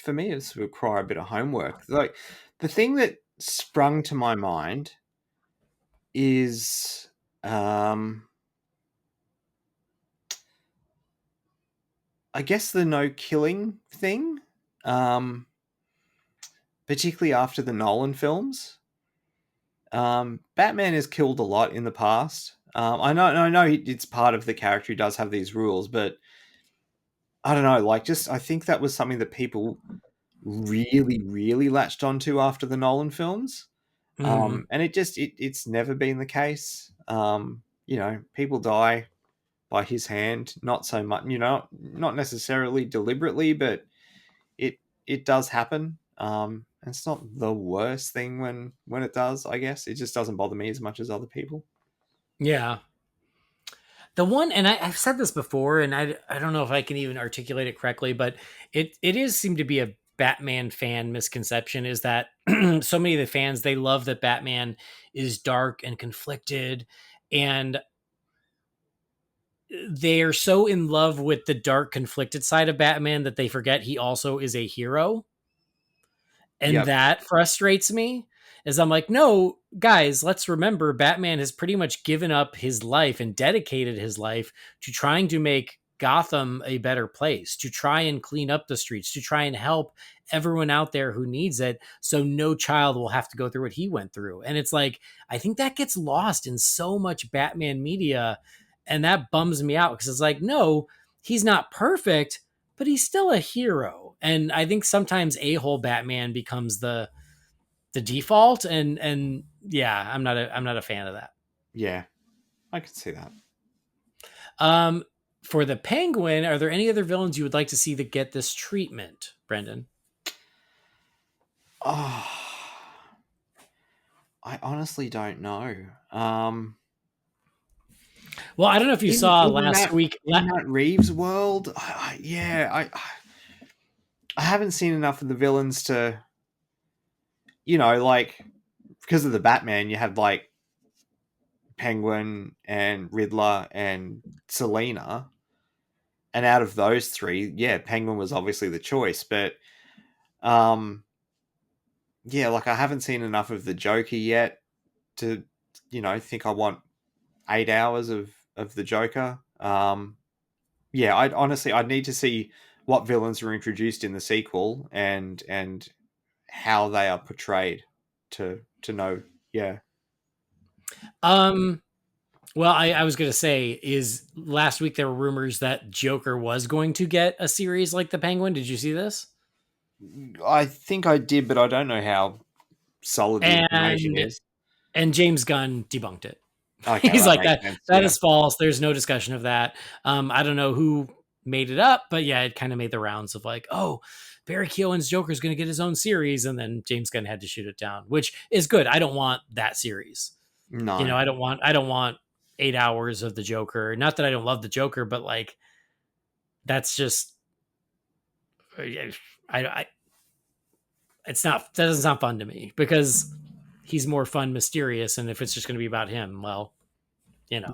for me, it's require a bit of homework. Like, the thing that sprung to my mind is I guess the no killing thing, particularly after the Nolan films. Batman has killed a lot in the past. I know it's part of the character. He does have these rules, but I don't know. Like, I think that was something that people really, really latched onto after the Nolan films. And it's never been the case. People die by his hand, not so much, not necessarily deliberately, but it does happen. And it's not the worst thing when it does, I guess. It just doesn't bother me as much as other people. Yeah. The one, and I've said this before, and I don't know if I can even articulate it correctly, but it is seemed to be a Batman fan misconception, is that so many of the fans, they love that Batman is dark and conflicted, and they're so in love with the dark, conflicted side of Batman that they forget he also is a hero. And that frustrates me, is I'm like, no, guys, let's remember Batman has pretty much given up his life and dedicated his life to trying to make Gotham a better place, to try and clean up the streets, to try and help everyone out there who needs it, so no child will have to go through what he went through. And it's like, I think that gets lost in so much Batman media, and that bums me out, because it's like, no, he's not perfect, but he's still a hero. And I think sometimes a-hole Batman becomes the default, and yeah, I'm not a fan of that. Yeah, I can see that. For the Penguin, are there any other villains you would like to see that get this treatment, Brendan? Oh, I honestly don't know. Well, I don't know if you saw last week. In that Reeves world, I haven't seen enough of the villains to, like, because of the Batman, you had like Penguin and Riddler and Selina. And out of those three, yeah, Penguin was obviously the choice. But, yeah, like I haven't seen enough of the Joker yet to, think I want 8 hours of the Joker. Yeah, I'd need to see what villains were introduced in the sequel and how they are portrayed to know. Yeah. Well, I was going to say, is last week there were rumors that Joker was going to get a series like the Penguin. Did you see this? I think I did, but I don't know how solid the information is. And James Gunn debunked it. Okay, He's like, that yeah. is false. There's no discussion of that. I don't know who made it up, but yeah, it kind of made the rounds of like, oh, Barry Keoghan's Joker is going to get his own series. And then James Gunn had to shoot it down, which is good. I don't want that series. No, I don't want 8 hours of the Joker. Not that I don't love the Joker, but like, that's just, that doesn't sound fun to me, because he's more fun, mysterious. And if it's just going to be about him, well, Yeah.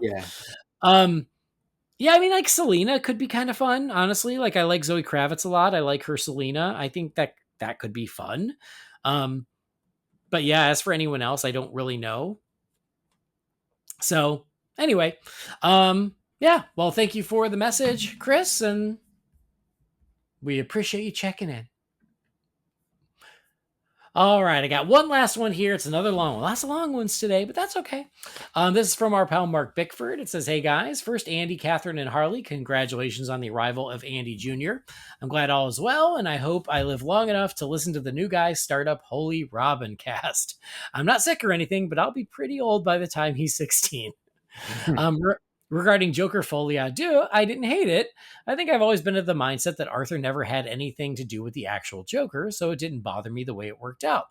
Yeah, I mean, like, Selina could be kind of fun, honestly. Like, I like Zoe Kravitz a lot. I like her Selina. I think that could be fun. But yeah, as for anyone else, I don't really know. So anyway, yeah, well, thank you for the message, Chris, and we appreciate you checking in. All right, I got one last one here. It's another long one. Lots of long ones today, but that's okay. This is from our pal Mark Bickford. It says, hey guys, first Andy, Catherine, and Harley, congratulations on the arrival of Andy Jr. I'm glad all is well, and I hope I live long enough to listen to the new guy start up Holy BatCast. I'm not sick or anything, but I'll be pretty old by the time he's 16. Regarding Joker Folie à Deux, I didn't hate it. I think I've always been of the mindset that Arthur never had anything to do with the actual Joker, so it didn't bother me the way it worked out.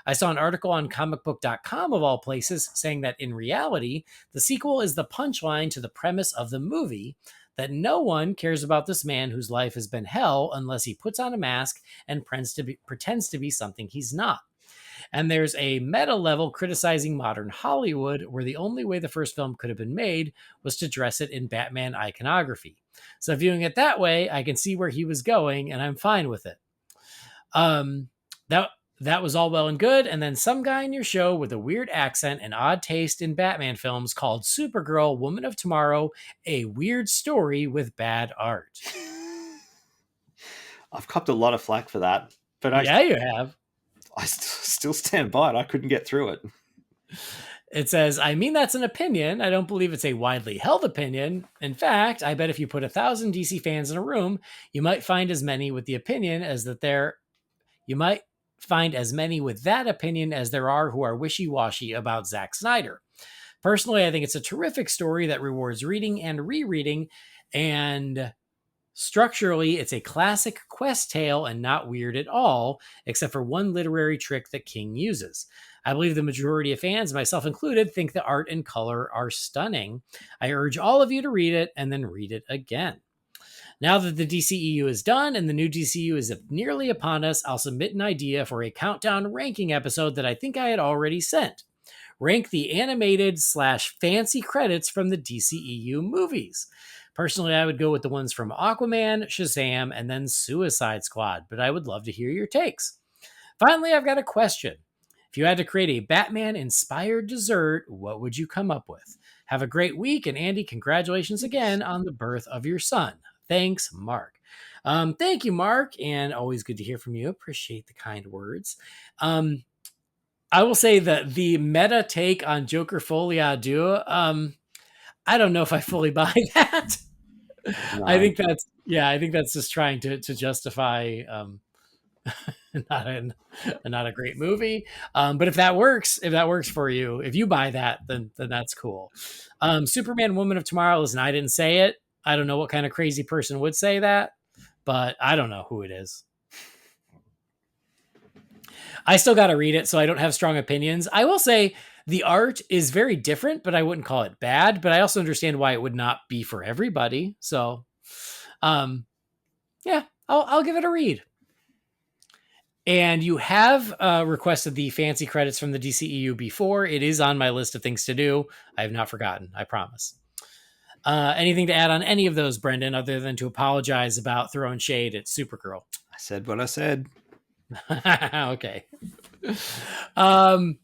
I saw an article on comicbook.com of all places saying that in reality, the sequel is the punchline to the premise of the movie, that no one cares about this man whose life has been hell unless he puts on a mask and pretends to be something he's not. And there's a meta level criticizing modern Hollywood, where the only way the first film could have been made was to dress it in Batman iconography. So viewing it that way, I can see where he was going, and I'm fine with it. That was all well and good, and then some guy in your show with a weird accent and odd taste in Batman films called Supergirl, Woman of Tomorrow, a weird story with bad art. I've copped a lot of flack for that, but yeah, you have. I still stand by it. I couldn't get through it. It says, I mean, that's an opinion. I don't believe it's a widely held opinion. In fact, I bet if you put 1,000 DC fans in a room, you might find as many with the opinion as that there. You might find as many with that opinion as there are who are wishy-washy about Zack Snyder. Personally, I think it's a terrific story that rewards reading and rereading, and structurally, it's a classic quest tale and not weird at all, except for one literary trick that King uses. I believe the majority of fans, myself included, think the art and color are stunning. I urge all of you to read it and then read it again. Now that the DCEU is done and the new DCU is nearly upon us, I'll submit an idea for a countdown ranking episode that I think I had already sent. Rank the animated/fancy credits from the DCEU movies. Personally, I would go with the ones from Aquaman, Shazam, and then Suicide Squad, but I would love to hear your takes. Finally, I've got a question. If you had to create a Batman-inspired dessert, what would you come up with? Have a great week, and Andy, congratulations again on the birth of your son. Thanks, Mark. Thank you, Mark, and always good to hear from you. Appreciate the kind words. I will say that the meta take on Joker Folie à Deux, I don't know if I fully buy that. No. I think that's just trying to justify not a great movie. But if that works for you, if you buy that, then that's cool. Superman Woman of Tomorrow, listen, I didn't say it. I don't know what kind of crazy person would say that, but I don't know who it is. I still got to read it, so I don't have strong opinions. I will say the art is very different, but I wouldn't call it bad. But I also understand why it would not be for everybody. So, yeah, I'll give it a read. And you have requested the fancy credits from the DCEU before. It is on my list of things to do. I have not forgotten, I promise. Anything to add on any of those, Brendan, other than to apologize about throwing shade at Supergirl? I said what I said. Okay. And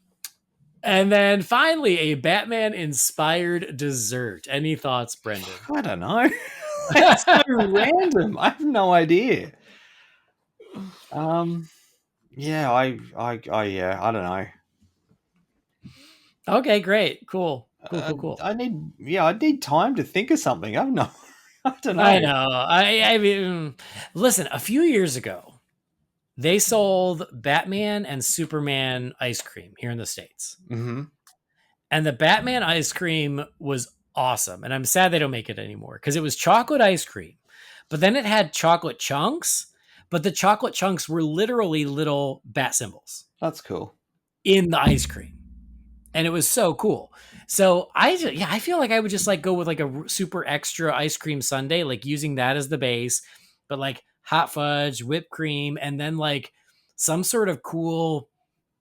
then finally, a Batman-inspired dessert. Any thoughts, Brendan? I don't know. That's so random. I have no idea. Yeah, I don't know. Okay, great, cool. I need time to think of something. I don't know. I know. I mean, listen. A few years ago, they sold Batman and Superman ice cream here in the States. Mm-hmm. And the Batman ice cream was awesome. And I'm sad they don't make it anymore because it was chocolate ice cream. But then it had chocolate chunks, but the chocolate chunks were literally little bat symbols. That's cool. In the ice cream. And it was so cool. So I feel like I would just like go with like a super extra ice cream sundae, like using that as the base, but like hot fudge, whipped cream, and then like some sort of cool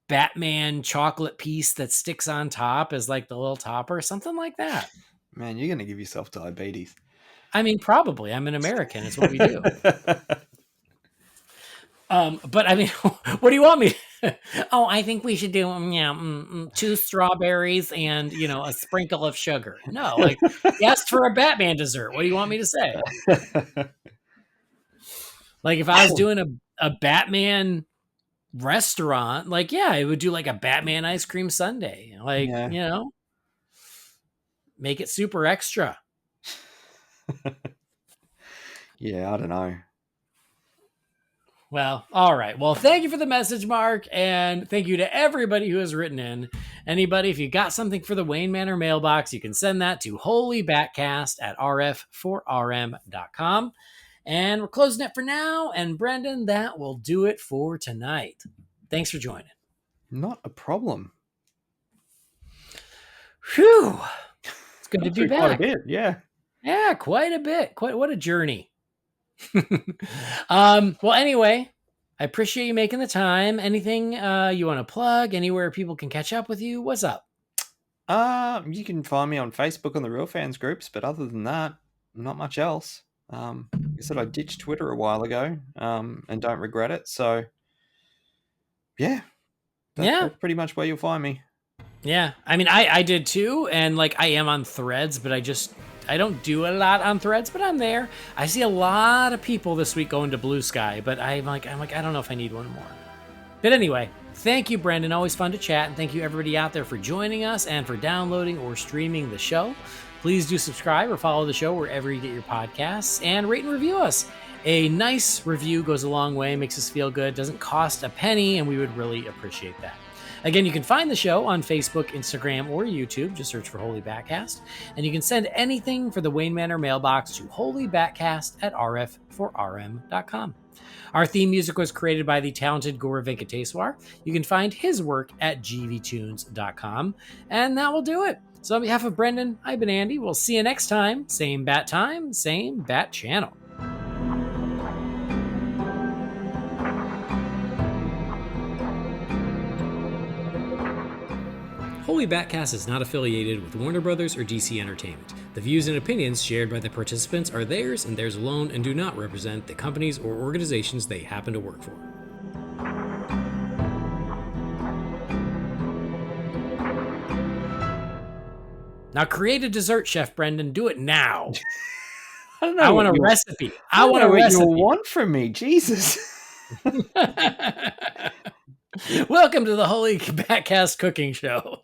Batman chocolate piece that sticks on top as like the little topper, something like that. Man, you're going to give yourself diabetes. I mean, probably. I'm an American. It's what we do. But I mean, what do you want me? Oh, I think we should do 2 strawberries and, a sprinkle of sugar. No, like you asked for a Batman dessert. What do you want me to say? Like if I was doing a Batman restaurant, like, yeah, I would do like a Batman ice cream sundae. Like, make it super extra. Yeah, I don't know. Well, all right. Well, thank you for the message, Mark. And thank you to everybody who has written in. Anybody, if you got something for the Wayne Manor Mailbox, you can send that to Holy BatCast at rf4rm.com. And we're closing it for now. And Brendan, that will do it for tonight. Thanks for joining. Not a problem. Whew. It's good to be back. Quite a bit, yeah. Yeah, quite a bit. What a journey. Well, anyway, I appreciate you making the time. Anything you want to plug? Anywhere people can catch up with you? What's up? You can find me on Facebook on the Real Fans groups, but other than that, not much else. Like I said, I ditched Twitter a while ago, and don't regret it. So, yeah, that's pretty much where you'll find me. Yeah, I mean, I did too, and like I am on Threads, but I don't do a lot on Threads, but I'm there. I see a lot of people this week going to Blue Sky, but I'm like, I don't know if I need one more. But anyway, thank you, Brendan. Always fun to chat, and thank you everybody out there for joining us and for downloading or streaming the show. Please do subscribe or follow the show wherever you get your podcasts, and rate and review us. A nice review goes a long way, makes us feel good, doesn't cost a penny, and we would really appreciate that. Again, you can find the show on Facebook, Instagram, or YouTube. Just search for Holy BatCast. And you can send anything for the Wayne Manor Mailbox to holybatcast at rf4rm.com. Our theme music was created by the talented Gaurav Venkateswar. You can find his work at gvtunes.com. And that will do it. So on behalf of Brendan, I've been Andy. We'll see you next time. Same bat time, same bat channel. Holy BatCast is not affiliated with Warner Brothers or DC Entertainment. The views and opinions shared by the participants are theirs and theirs alone and do not represent the companies or organizations they happen to work for. Now create a dessert, Chef Brendan. Do it now. don't know. I want a what you'll- recipe. I I don't want know a what recipe. you'll want from me. Jesus. Welcome to the Holy BatCast cooking show.